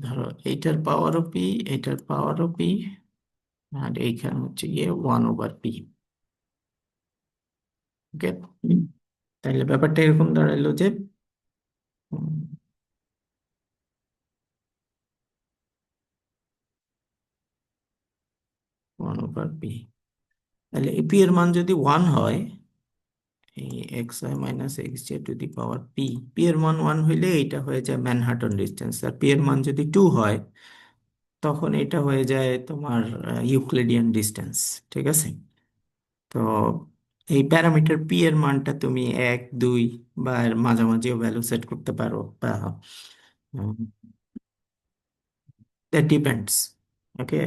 ধরো এইটার পাওয়ারও পি, এইটার পাওয়ারও পি, আর এইখানে হচ্ছে গিয়ে 1/p। ওকে, তাহলে ব্যাপারটা এরকম দাঁড়াইলো যে 1/p। তাহলে এই পি এর মান যদি 1 হয়, এই x I minus x J to the power P, P এর মান 1 হইলে এটা হয়ে যায় ম্যানহাটন ডিস্টেন্স। আর পি এর মান যদি 2 হয়, তখন এটা হয়ে যায় তোমার ইউক্লিডিয়ান ডিস্টেন্স। ঠিক আছে? তো এই প্যারামিটার পি এর মানটা তুমি 1 2 বা এর মাঝামাঝিও ভ্যালু সেট করতে পারো, বা দ্যাট ডিপেন্ডস। ওকে,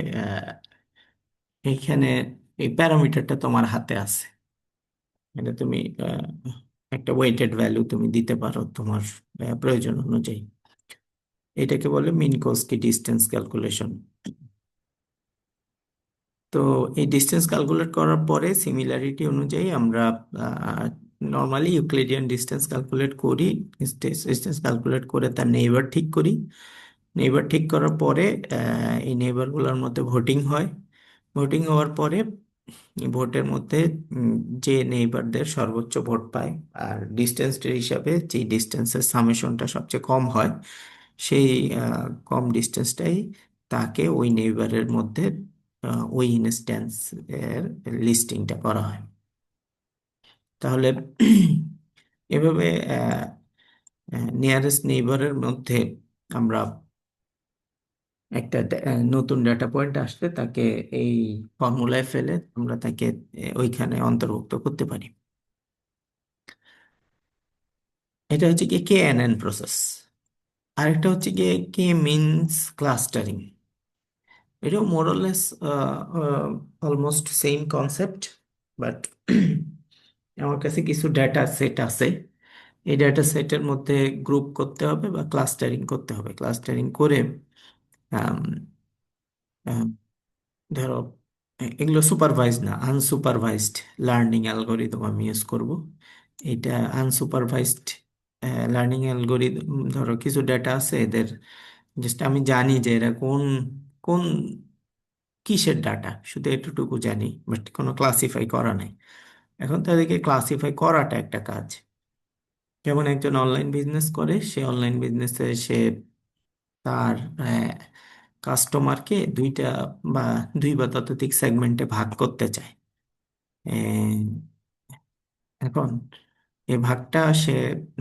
এইখানে এই প্যারামিটারটা তোমার হাতে আছে। এটা তুমি একটা ওয়েটেড ভ্যালু তুমি দিতে পারো তোমার প্রয়োজন অনুযায়ী। এটাকে বলে মিনকোস্কি ডিস্টেন্স ক্যালকুলেশন। তো এই ডিস্টেন্স ক্যালকুলেট করার পরে সিমিলারিটি অনুযায়ী আমরা নর্মালি ইউক্লিডিয়ান ডিস্টেন্স ক্যালকুলেট করি। ডিস্টেন্স ক্যালকুলেট করে তার নেইবার ঠিক করি। নেইবার ঠিক করার পরে এই নেইবারগুলোর মধ্যে ভোটিং হয়। ভোটিং হওয়ার পরে ভোটের মধ্যে উম, যে নেইবারদের সর্বোচ্চ ভোট পায়, আর ডিস্টেন্সের হিসাবে যে ডিস্টেন্সের সামেশনটা সবচেয়ে কম হয়, সেই কম ডিস্টেন্সটাই তাকে ওই নেইবারের মধ্যে ওই ইনস্ট্যান্স এর লিস্টিংটা করা হয়। তাহলে এভাবে নিয়ারেস্ট নেইবারের মধ্যে আমরা একটা নতুন ডাটা পয়েন্ট আসলে তাকে এই ফর্মুলায় ফেলে আমরা তাকে ওইখানে অন্তর্ভুক্ত করতে পারি। এটা হচ্ছে কি কে এন এন প্রসেস। আরেকটা হচ্ছে কি কে মিনস ক্লাস্টারিং। এটাও মোরলেস অলমোস্ট সেম কনসেপ্ট, বাট আমার কাছে কিছু ডেটা সেট আছে। এই ডেটা সেটের মধ্যে গ্রুপ করতে হবে বা ক্লাস্টারিং করতে হবে। ক্লাস্টারিং করে আম, আম, ধরো এগুলো সুপারভাইজ না, আনসুপারভাইজড লার্নিং অ্যালগোরিদম আমি ইউজ করব। এটা আনসুপারভাইজড লার্নিং অ্যালগোরিদম। ধরো কিছু ডেটা আছে, এদের জাস্ট আমি জানি যে এরা কোন কোন কিসের ডাটা, শুধু এতটুকু জানি, বাট কোনো ক্লাসিফাই করা নাই। এখন তাদেরকে ক্লাসিফাই করাটা একটা কাজ। যেমন একজন অনলাইন বিজনেস করে, সে অনলাইন বিজনেসে সে তার কাস্টমারকে দুইটা বা দুই বা ততোধিক সেগমেন্টে ভাগ করতে চায়। এখন এই ভাগটা সে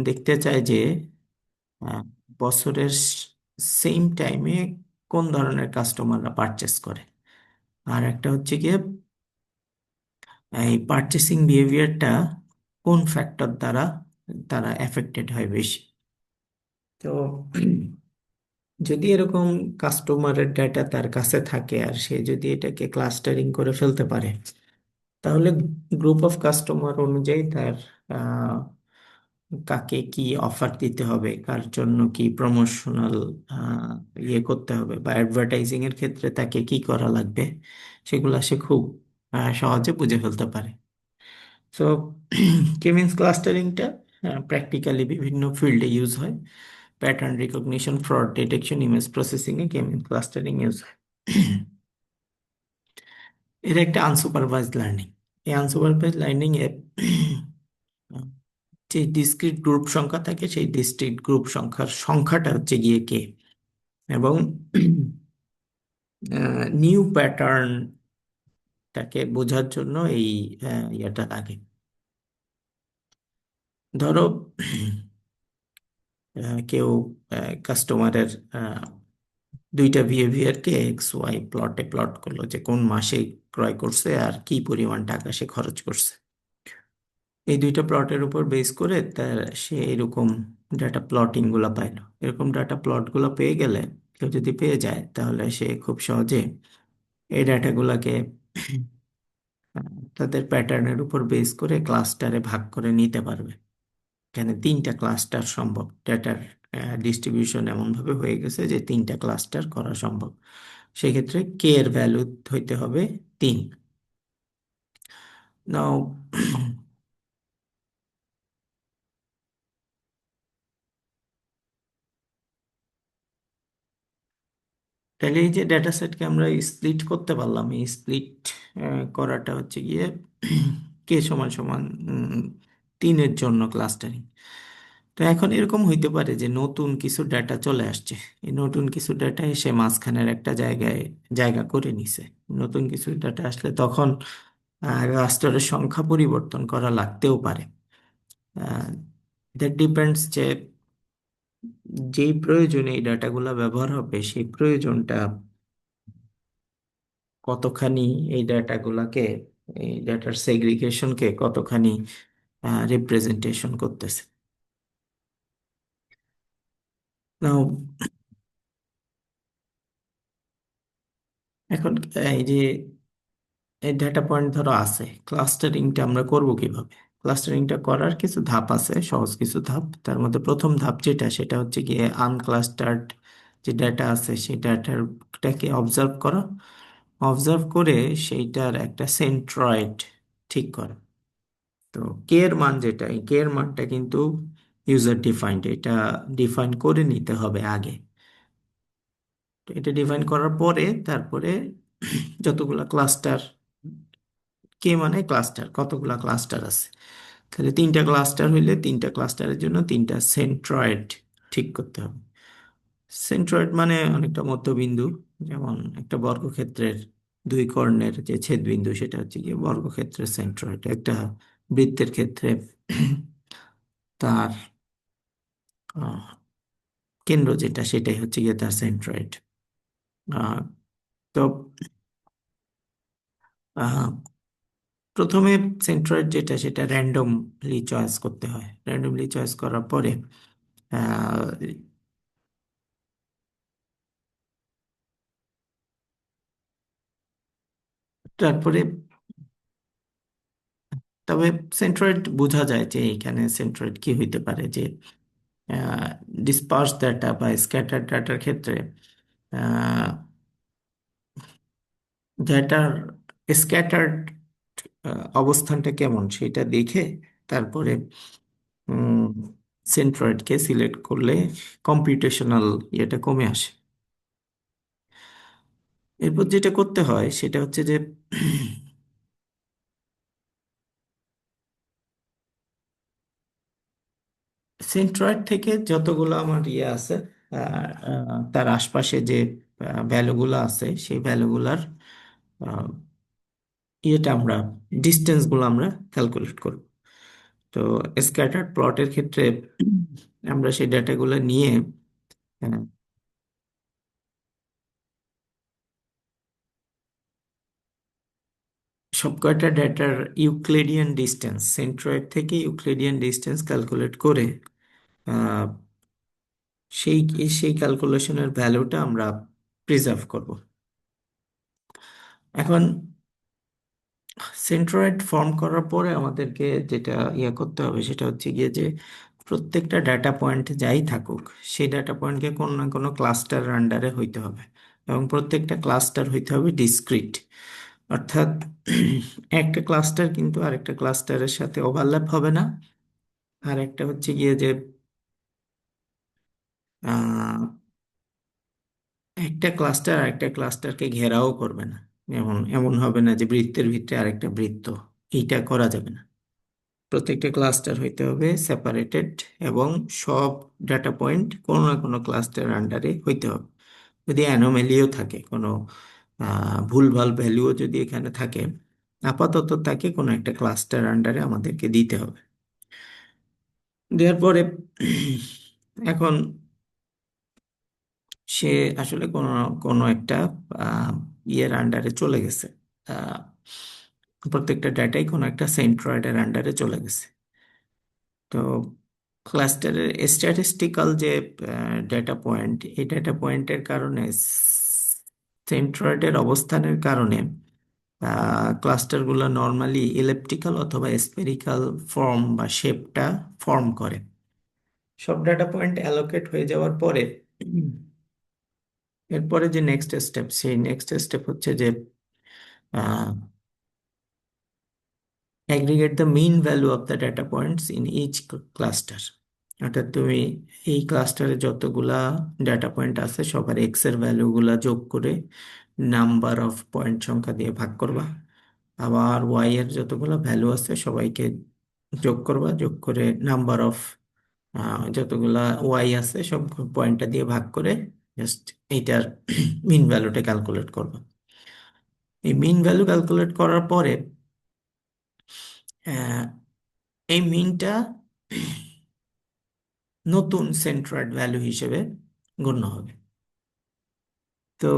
দেখতে চায় যে আহ, বছরের সেম টাইমে কোন ধরনের কাস্টমাররা পারচেস করে। আর একটা হচ্ছে গিয়ে এই পারচেসিং বিহেভিয়ারটা কোন ফ্যাক্টর দ্বারা তারা এফেক্টেড হয় বেশি। তো যদি এরকম কাস্টমারের ডাটা তার কাছে থাকে আর সে যদি এটাকে ক্লাস্টারিং করে ফেলতে পারে, তাহলে গ্রুপ অফ কাস্টমার অনুযায়ী তার আহ, কাকে কি অফার দিতে হবে, কার জন্য কি প্রমোশনাল ইয়ে করতে হবে, বা অ্যাডভার্টাইজিং এর ক্ষেত্রে তাকে কি করা লাগবে, সেগুলা সে খুব সহজে বুঝে ফেলতে পারে। সো কেমিন্স ক্লাস্টারিংটা প্র্যাকটিক্যালি বিভিন্ন ফিল্ডে ইউজ হয়। Pattern recognition, fraud detection, image processing এ কেমিন্স ক্লাস্টারিং ইউজ হয়। এটা একটা আনসুপারভাইজড লার্নিং। এই আনসুপারভাইজড লার্নিং এ যে ডিসক্রিট গ্রুপ সংখ্যা থাকে, সেই ডিসক্রিট গ্রুপ সংখ্যার সংখ্যাটা হচ্ছে গিয়ে কে, এবং নিউ প্যাটার্নটাকে বোঝার জন্য এই ইয়েটা লাগে। ধরো কেউ কাস্টমারের দুইটা বিহেভিয়ারকে এক্স ওয়াই প্লটে প্লট করলো, যে কোন মাসে ক্রয় করছে আর কি পরিমাণ টাকা সে খরচ করছে। এই দুইটা প্লটের উপর বেস করে তার সে এরকম ডাটা প্লটিং গুলা পাইলো। এরকম ডাটা প্লট গুলো পেয়ে গেলে, কেউ যদি পেয়ে যায়, তাহলে সে খুব সহজে এই ডাটাগুলোকে তাদের প্যাটার্নের উপর বেস করে ক্লাস্টারে ভাগ করে নিতে পারবে। এখানে 3টা ক্লাস্টার সম্ভব। ডেটার ডিস্ট্রিবিউশন এমনভাবে হয়ে গেছে যে 3টা ক্লাস্টার করা সম্ভব। সেক্ষেত্রে কে এর ভ্যালু হইতে হবে 3। নাও তাহলে এই যে ডেটা সেটকে আমরা স্প্লিট করতে পারলাম, এই স্প্লিট করাটা হচ্ছে গিয়ে কে সমান সমান 3-এর জন্য ক্লাস্টারিং। তো এখন এরকম হইতে পারে যে নতুন কিছু ডাটা চলে আসছে, এই নতুন কিছু ডাটা এসে মাঝখানের একটা জায়গায় জায়গা করে নিছে। নতুন কিছু ডাটা আসলে তখন ক্লাস্টারের সংখ্যা পরিবর্তন করা লাগতেও পারে। দ্যাট ডিপেন্ডস যে যেই প্রয়োজনে এই ডাটাগুলো ব্যবহার হবে সেই প্রয়োজনটা কতখানি, এই ডাটাগুলাকে, এই ডাটার সেগ্রিগেশনকে কতখানি রিপ্রেজেন্টেশন করতেছে। নাও এখন এই যে এই ডাটা পয়েন্ট ধরো আছে, ক্লাস্টারিংটা আমরা করব কিভাবে? ক্লাস্টারিংটা করার কিছু ধাপ আছে, সহজ কিছু ধাপ। তার মধ্যে প্রথম ধাপ যেটা, সেটা হচ্ছে গিয়ে আনক্লাস্টার্ড যে ডাটা আছে সেই ডাটাটাকে অবজার্ভ করা। অবজার্ভ করে সেইটার একটা সেন্ট্রয়েড ঠিক করা। তো কে এর মান যেটা, এই কে এর মানটা কিন্তু ইউজার ডিফাইন্ড, এটা ডিফাইন করে নিতে হবে আগে। তো এটা ডিফাইন করার পরে তারপরে যতগুলা ক্লাস্টার, কে মানে ক্লাস্টার, কতগুলা ক্লাস্টার আছে, তাহলে 3টা ক্লাস্টার হইলে 3টা ক্লাস্টারের জন্য 3টা সেন্ট্রয়েড ঠিক করতে হবে। সেন্ট্রয়েড মানে অনেকটা মধ্যবিন্দু, যেমন একটা বর্গক্ষেত্রের 2 কর্ণের যে ছেদবিন্দু সেটা হচ্ছে গিয়ে বর্গক্ষেত্রের সেন্ট্রয়েড। একটা বৃত্তের ক্ষেত্রে তার আহ, কেন্দ্র যেটা, সেটাই হচ্ছে গিয়ে তার সেন্ট্রয়েড। তো আহ, প্রথমে সেন্ট্রয়েড যেটা সেটা র্যান্ডমলি চয়েস করতে হয়। র্যান্ডমলি চয়েস করার পরে আহ, তারপরে তবে সেন্ট্রয়েড বোঝা যায় যে এখানে সেন্ট্রয়েড কি হইতে পারে, যে ডিসপার্স ডাটা বা স্ক্যাটার ডাটার ক্ষেত্রে ডাটার স্ক্যাটার্ড অবস্থানটা কেমন সেটা দেখে তারপরে সেন্ট্রয়েডকে সিলেক্ট করলে কম্পিউটেশনাল ইয়েটা কমে আসে। এরপর যেটা করতে হয় সেটা হচ্ছে যে সেন্ট্রয়েড থেকে যতগুলো আমার ইয়ে আছে, তার আশপাশে যে ভ্যালুগুলো আছে সেই ভ্যালুগুলার ইয়েটা আমরা, ডিস্টেন্সগুলো আমরা ক্যালকুলেট করব। তো স্ক্যাটার্ড প্লটের ক্ষেত্রে আমরা সেই ডাটাগুলো নিয়ে আহ, সবকয়টা ডেটার ইউক্লিডিয়ান ডিস্টেন্স, সেন্ট্রয়েড থেকে ইউক্লিডিয়ান ডিস্টেন্স ক্যালকুলেট করে আহ, সেই সেই ক্যালকুলেশনের ভ্যালুটা আমরা প্রিজার্ভ করব। এখন সেন্ট্রয়েড ফর্ম করার পরে আমাদেরকে যেটা ইয়ে করতে হবে সেটা হচ্ছে গিয়ে যে প্রত্যেকটা ডাটা পয়েন্ট যাই থাকুক, সেই ডাটা পয়েন্টকে কোনো না কোনো ক্লাস্টার আন্ডারে হইতে হবে, এবং প্রত্যেকটা ক্লাস্টার হইতে হবে ডিসক্রিট। অর্থাৎ একটা ক্লাস্টার কিন্তু আরেকটা ক্লাস্টারের সাথে ওভারল্যাপ হবে না। আর একটা হচ্ছে গিয়ে যে আহ, একটা ক্লাস্টার আরেকটা ক্লাস্টারকে ঘেরাও করবে না। যেমন এমন হবে না যে বৃত্তের ভিতরে আরেকটা বৃত্ত, এইটা করা যাবে না। প্রত্যেকটা ক্লাস্টার হইতে হবে সেপারেটেড, এবং সব ডাটা পয়েন্ট কোনো না কোনো ক্লাস্টার আন্ডারে হইতে হবে। যদি অ্যানোমেলিও থাকে, কোনো ভুলভাল ভ্যালুও যদি এখানে থাকে, আপাতত তাকে কোনো একটা ক্লাস্টার আন্ডারে আমাদেরকে দিতে হবে। দেওয়ার পরে এখন সে আসলে কোনো কোনো একটা আহ, ইয়ের আন্ডারে চলে গেছে। আহ, প্রত্যেকটা ডাটাই কোনো একটা সেন্ট্রয়েডের আন্ডারে চলে গেছে। তো ক্লাস্টারের স্ট্যাটিস্টিক্যাল যে ডেটা পয়েন্ট, এই ডেটা পয়েন্টের কারণে, সেন্ট্রয়েডের অবস্থানের কারণে ক্লাস্টারগুলো নর্মালি ইলেপটিক্যাল অথবা স্পেরিক্যাল ফর্ম বা শেপটা ফর্ম করে। সব ডাটা পয়েন্ট অ্যালোকেট হয়ে যাওয়ার পরে এরপরে যে নেক্সট স্টেপ, সেই নেক্সট স্টেপ হচ্ছে যে aggregate the mean value of the data points in each cluster. অর্থাৎ তুমি এই ক্লাস্টারে যতগুলা ডাটা পয়েন্ট আছে সবার এক্স এর ভ্যালুগুলা যোগ করে নাম্বার অফ পয়েন্ট সংখ্যা দিয়ে ভাগ করবা। আবার ওয়াই এর যতগুলো ভ্যালু আছে সবাইকে যোগ করবা, যোগ করে নাম্বার অফ যতগুলা ওয়াই আছে সব পয়েন্টটা দিয়ে ভাগ করে জাস্ট এইটার মিন ভ্যালুটা ক্যালকুলেট করবা। এই মিন ভ্যালু ক্যালকুলেট করার পরে আহ, এই মিনটা নতুন সেন্ট্রয়েড ভ্যালু হিসেবে গণ্য হবে। তো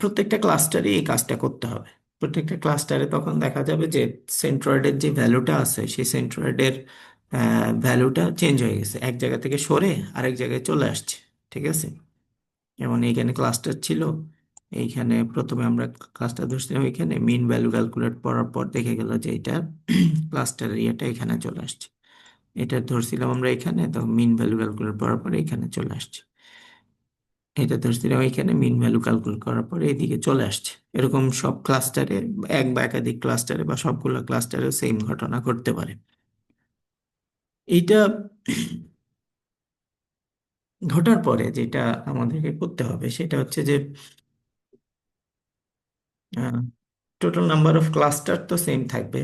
প্রত্যেকটা ক্লাস্টারে এই কাজটা করতে হবে। প্রত্যেকটা ক্লাস্টারে তখন দেখা যাবে যে সেন্ট্রয়েডের যে ভ্যালুটা আছে সেই সেন্ট্রয়েডের ভ্যালুটা চেঞ্জ হয়ে গেছে, এক জায়গা থেকে সরে আরেক জায়গায় চলে আসছে। ঠিক আছে, যেমন এইখানে ক্লাস্টার ছিল, এইখানে প্রথমে আমরা ক্লাস্টার ধরছিলাম, এখানে মিন ভ্যালু ক্যালকুলেট করার পর দেখে গেল যে এটা ক্লাস্টার এরিয়াটা এখানে চলে আসছে। এটা ধরছিলাম আমরা এখানে, তো মিন ভ্যালু ক্যালকুলেট করার পরে এখানে চলে আসছে। এটা ধরছিলাম এখানে, মিন ভ্যালু ক্যালকুলেট করার পরে এইদিকে চলে আসছে। এরকম সব ক্লাস্টারে, এক বা একাধিক ক্লাস্টারে বা সবগুলো ক্লাস্টারে সেম ঘটনা ঘটতে পারে। এইটা ঘটার পরে যেটা আমাদেরকে করতে হবে সেটা হচ্ছে যে টোটাল নাম্বার অফ ক্লাস্টার তো সেম থাকবে,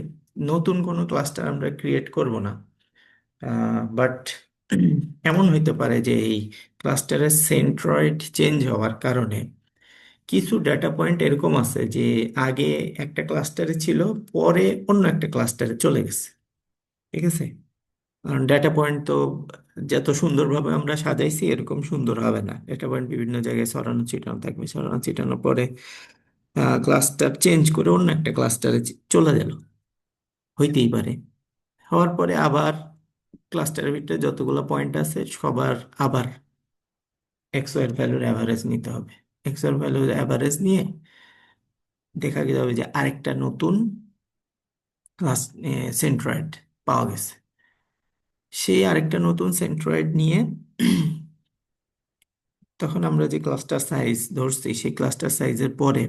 নতুন কোনো ক্লাস্টার আমরা ক্রিয়েট করব না। বাট এমন হইতে পারে যে এই ক্লাস্টারের সেন্ট্রয়েড চেঞ্জ হওয়ার কারণে কিছু ডেটা পয়েন্ট এরকম আছে যে আগে একটা ক্লাস্টারে ছিল, পরে অন্য একটা ক্লাস্টারে চলে গেছে। ঠিক আছে, কারণ ডেটা পয়েন্ট তো যত সুন্দরভাবে আমরা সাজাইছি এরকম সুন্দর হবে না, ডেটা পয়েন্ট বিভিন্ন জায়গায় ছড়ানো ছিটানো থাকবে, ছড়ানো ছিটানোর পরে ক্লাস্টার চেঞ্জ করে অন্য একটা ক্লাস্টারে চলে গেল, হইতেই পারে। হওয়ার পরে আবার ক্লাস্টারের ভিতরে যতগুলো পয়েন্ট আছে সবার আবার এক্স এর ভ্যালুর অ্যাভারেজ নিতে হবে। এক্স এর ভ্যালুর অ্যাভারেজ নিয়ে দেখা যাবে যে আরেকটা নতুন ক্লাস সেন্ট্রয়েড পাওয়া গেছে। সেই আরেকটা নতুন সেন্ট্রয়েড নিয়ে তখন আমরা যে ক্লাস্টার সাইজ ধরছি সেই ক্লাস্টার সাইজের পরে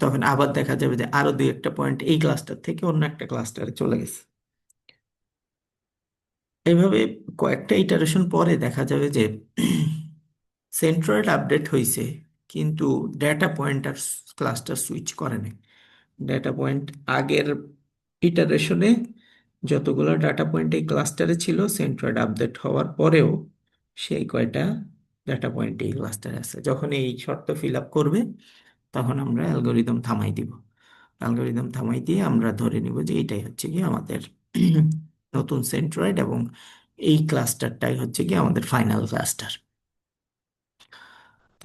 তখন আবার দেখা যাবে যে আরো দুই একটা পয়েন্ট এই ক্লাস্টার থেকে অন্য একটা ক্লাস্টারে চলে গেছে। এইভাবে কয়েকটা ইটারেশন পরে দেখা যাবে যে সেন্ট্রয়েড আপডেট হয়েছে, কিন্তু ডেটা পয়েন্ট আর ক্লাস্টার সুইচ করে নাই। ডেটা পয়েন্ট আগের ইটারেশনে যতগুলো ডাটা পয়েন্ট এই ক্লাস্টারে ছিল, সেন্ট্রয়েড আপডেট হওয়ার পরেও সেই কয়টা ডাটা পয়েন্ট এই ক্লাস্টারে আছে। যখন এই শর্ত ফিল আপ করবে তখন আমরা অ্যালগোরিদম থামাই দিব। অ্যালগোরিদম থামাই দিয়ে আমরা ধরে নিব যে এটাই হচ্ছে কি আমাদের নতুন সেন্ট্রয়েড, এবং এই ক্লাস্টারটাই হচ্ছে কি আমাদের ফাইনাল ক্লাস্টার।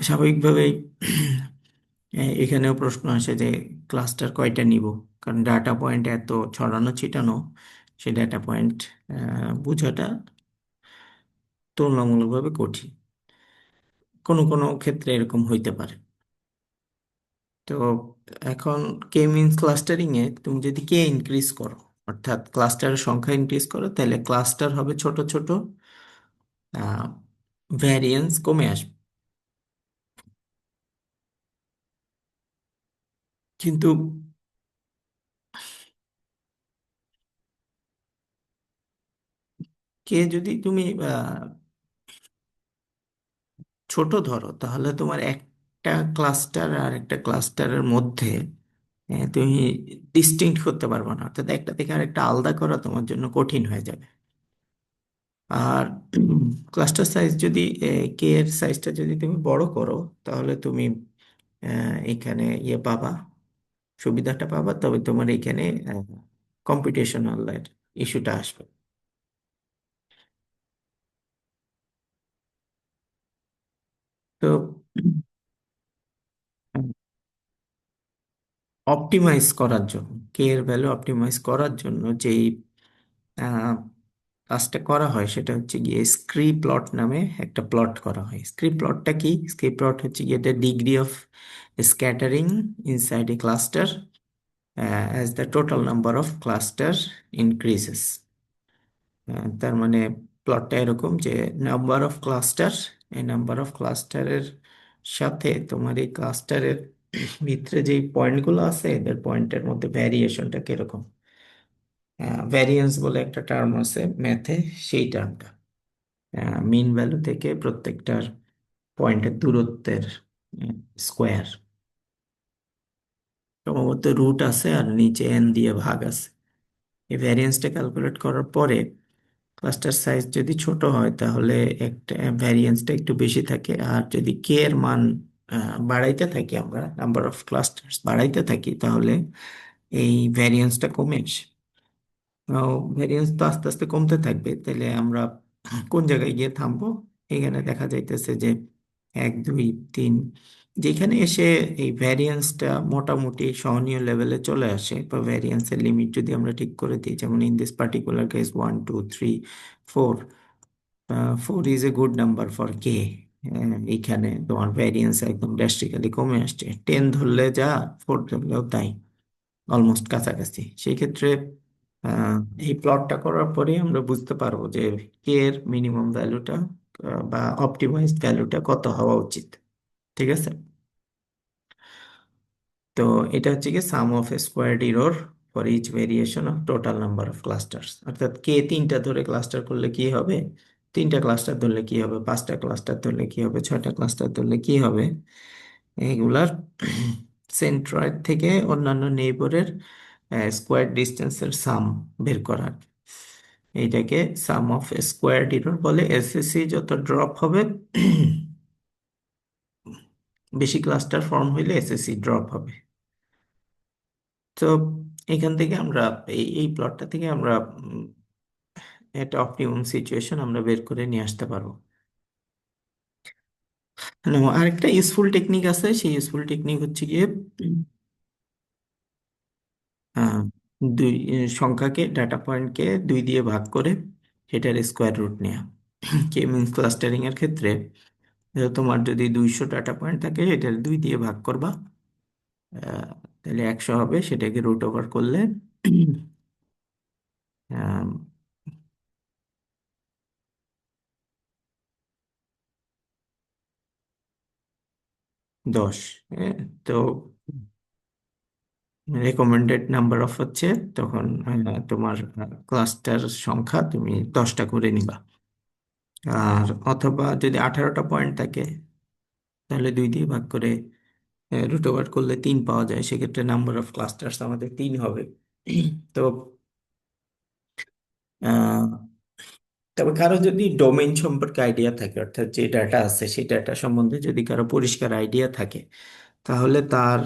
স্বাভাবিকভাবেই এখানেও প্রশ্ন আসে যে ক্লাস্টার কয়টা নিব, কারণ ডাটা পয়েন্ট এত ছড়ানো ছিটানো, সেই ডাটা পয়েন্ট বোঝাটা তুলনামূলকভাবে কঠিন। কোনো কোনো ক্ষেত্রে এরকম হইতে পারে। তো এখন কে মিনস ক্লাস্টারিং এ তুমি যদি কে ইনক্রিজ করো, অর্থাৎ ক্লাস্টারের সংখ্যা ইনক্রিজ করো, তাহলে ক্লাস্টার হবে ছোট ছোট, ভ্যারিয়েন্স কমে আসবে। কিন্তু কে যদি তুমি ছোট ধরো, তাহলে তোমার একটা ক্লাস্টার আর একটা ক্লাস্টারের মধ্যে তুমি ডিস্টিংক্ট করতে পারবে না, অর্থাৎ একটা থেকে আরেকটা আলাদা করা তোমার জন্য কঠিন হয়ে যাবে। আর ক্লাস্টার সাইজ যদি কে এর সাইজটা যদি তুমি বড় করো, তাহলে তুমি এখানে ইয়ে পাবা, সুবিধাটা পাবা, তবে তোমার এখানে কম্পিটিশনাল ইস্যুটা আসবে। তো অপটিমাইজ করার জন্য, কে এর ভ্যালু অপটিমাইজ করার জন্য যেই কাজটা করা হয় সেটা হচ্ছে গিয়ে স্ক্রি প্লট নামে একটা প্লট করা হয়। স্ক্রি প্লটটা কি? স্ক্রি প্লট হচ্ছে গিয়ে এটা degree of scattering inside A cluster as the total number of cluster increases. তার মানে প্লটটা এরকম যে নাম্বার অফ ক্লাস্টার, এই নাম্বার অফ ক্লাস্টারের সাথে তোমার এই ক্লাস্টারের ভিতরে যে পয়েন্টগুলো আছে এদের পয়েন্টের মধ্যে ভ্যারিয়েশনটা কিরকম। ভ্যারিয়েন্স বলে একটা টার্ম আছে ম্যাথে, সেই টার্মটা মিন ভ্যালু থেকে প্রত্যেকটার পয়েন্টের দূরত্বের স্কোয়ার, সম্ভবত রুট আছে আর নিচে এন দিয়ে ভাগ আছে। এই ভ্যারিয়েন্সটা ক্যালকুলেট করার পরে ক্লাস্টার সাইজ যদি ছোট হয় তাহলে একটা ভ্যারিয়েন্সটা একটু বেশি থাকে, আর যদি কে এর মান বাড়াইতে থাকি, আমরা নাম্বার অফ ক্লাস্টার্স বাড়াইতে থাকি, তাহলে এই ভ্যারিয়েন্সটা কমে আসে। ভ্যারিয়েন্স তো আস্তে আস্তে কমতে থাকবে, তাহলে আমরা কোন জায়গায় গিয়ে থামবো? এখানে দেখা যাইতেছে যে 1 2 3, যেখানে এসে এই ভ্যারিয়েন্সটা মোটামুটি সহনীয় লেভেলে চলে আসে, বা ভ্যারিয়েন্সের লিমিট যদি আমরা ঠিক করে দিই, যেমন in this particular case 1 2 3 4, 4 is a good number for K. এইখানে তোমার ভ্যারিয়েন্স একদম ড্রাস্টিক্যালি কমে আসছে, 10 ধরলে যা, 4 ধরলেও তাই, অলমোস্ট কাছাকাছি। সেই ক্ষেত্রে আহ, এই প্লটটা করার পরে আমরা বুঝতে পারবো যে কে এর মিনিমাম ভ্যালুটা বা অপটিমাইজড ভ্যালুটা কত হওয়া উচিত। ঠিক আছে। তো এটা হচ্ছে কি sum of squared error for each variation of total number of clusters. অর্থাৎ কে তিনটা ধরে ক্লাস্টার করলে কি হবে, তিনটা ক্লাস্টার ধরলে কি হবে, পাঁচটা ক্লাস্টার ধরলে কি হবে, ছয়টা ক্লাস্টার ধরলে কি হবে, এগুলার সেন্ট্রয়েড থেকে অন্যান্য নেইবরের স্কোয়ার ডিস্টেন্সের সাম বের করার, এইটাকে সাম অফ স্কোয়ারড এরর বলে। এসএসসি যত ড্রপ হবে, বেশি ক্লাস্টার ফর্ম হইলে এসএসসি ড্রপ হবে। তো এখান থেকে আমরা এই প্লটটা থেকে আমরা একটা অপটিমাম সিচুয়েশন আমরা বের করে নিয়ে আসতে পারবো। আরেকটা ইউজফুল টেকনিক আছে, সেই ইউজফুল টেকনিক হচ্ছে গিয়ে আহ, সংখ্যাকে, ডাটা পয়েন্টকে 2 দিয়ে ভাগ করে সেটার স্কোয়ার রুট নেওয়া। কে মিনস ক্লাস্টারিং এর ক্ষেত্রে তোমার যদি 200 ডাটা পয়েন্ট থাকে, এটার 2 দিয়ে ভাগ করবা, আহ, তাহলে 100 হবে, সেটাকে রুট ওভার করলে আহ, 10। তো রেকমেন্ডেড নাম্বার অফ হচ্ছে তখন তোমার ক্লাস্টার সংখ্যা তুমি 10টা করে নিবা। আর অথবা যদি 18টা পয়েন্ট থাকে, তাহলে 2 দিয়ে ভাগ করে রুট ওভার করলে 3 পাওয়া যায়, সেক্ষেত্রে নাম্বার অফ ক্লাস্টার্স আমাদের 3 হবে। তো আহ, তবে কারো যদি ডোমেইন সম্পর্কে আইডিয়া থাকে, অর্থাৎ যে ডাটা আছে সেই ডাটা সম্বন্ধে যদি কারো পরিষ্কার আইডিয়া থাকে, তাহলে তার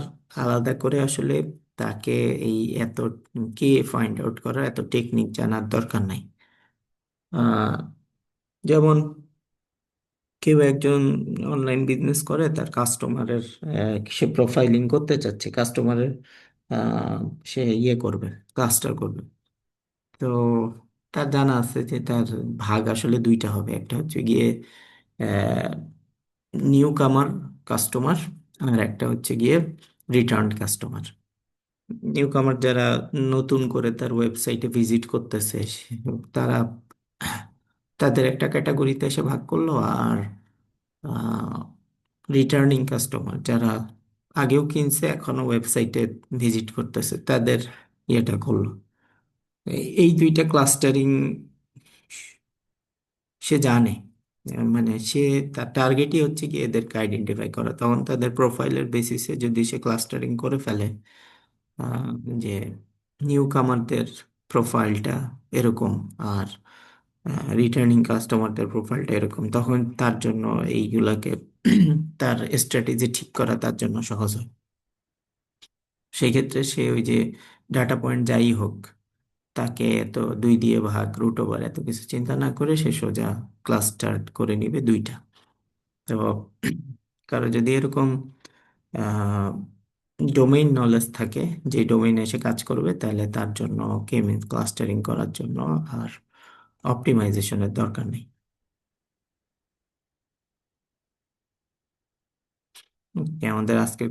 আলাদা করে আসলে তাকে এই এত কে ফাইন্ড আউট করার এত টেকনিক জানার দরকার নাই। আহ, যেমন কেউ একজন অনলাইন বিজনেস করে, তার কাস্টমারের সে প্রোফাইলিং করতে চাচ্ছে, কাস্টমারের সে ইয়ে করবে, ক্লাস্টার করবে। তো তার জানা আছে যে তার ভাগ আসলে 2টা হবে, একটা হচ্ছে গিয়ে নিউ কামার কাস্টমার, আর একটা হচ্ছে গিয়ে রিটার্ন কাস্টমার। নিউ কামার যারা নতুন করে তার ওয়েবসাইটে ভিজিট করতেছে, তারা তাদের একটা ক্যাটাগরিতে এসে ভাগ করলো। আর রিটার্নিং কাস্টমার যারা আগেও কিনছে এখনো ওয়েবসাইটে ভিজিট করতেছে, তাদের ইয়েটা করলো। এই 2টা ক্লাস্টারিং সে জানে। মানে সে, তার টার্গেটই হচ্ছে কি এদেরকে আইডেন্টিফাই করা, তখন তাদের প্রোফাইলের বেসিসে যদি সে ক্লাস্টারিং করে ফেলে আহ, যে নিউ কামারদের প্রোফাইলটা এরকম আর রিটার্নিং কাস্টমারদের প্রোফাইলটা এরকম, তখন তার জন্য এইগুলাকে তার স্ট্র্যাটেজি ঠিক করা তার জন্য সহজ হয়। সেই ক্ষেত্রে সে ওই যে ডাটা পয়েন্ট যাই হোক, তাকে তো 2 দিয়ে ভাগ, রুট ওভার এত কিছু চিন্তা না করে সে সোজা ক্লাস্টার করে নিবে 2টা। তো কারো যদি এরকম ডোমেইন নলেজ থাকে, যে ডোমেইনে এসে কাজ করবে, তাহলে তার জন্য কে মিনস ক্লাস্টারিং করার জন্য আর অপটিমাইজেশনের দরকার নেই। Okay, আমাদের আজকের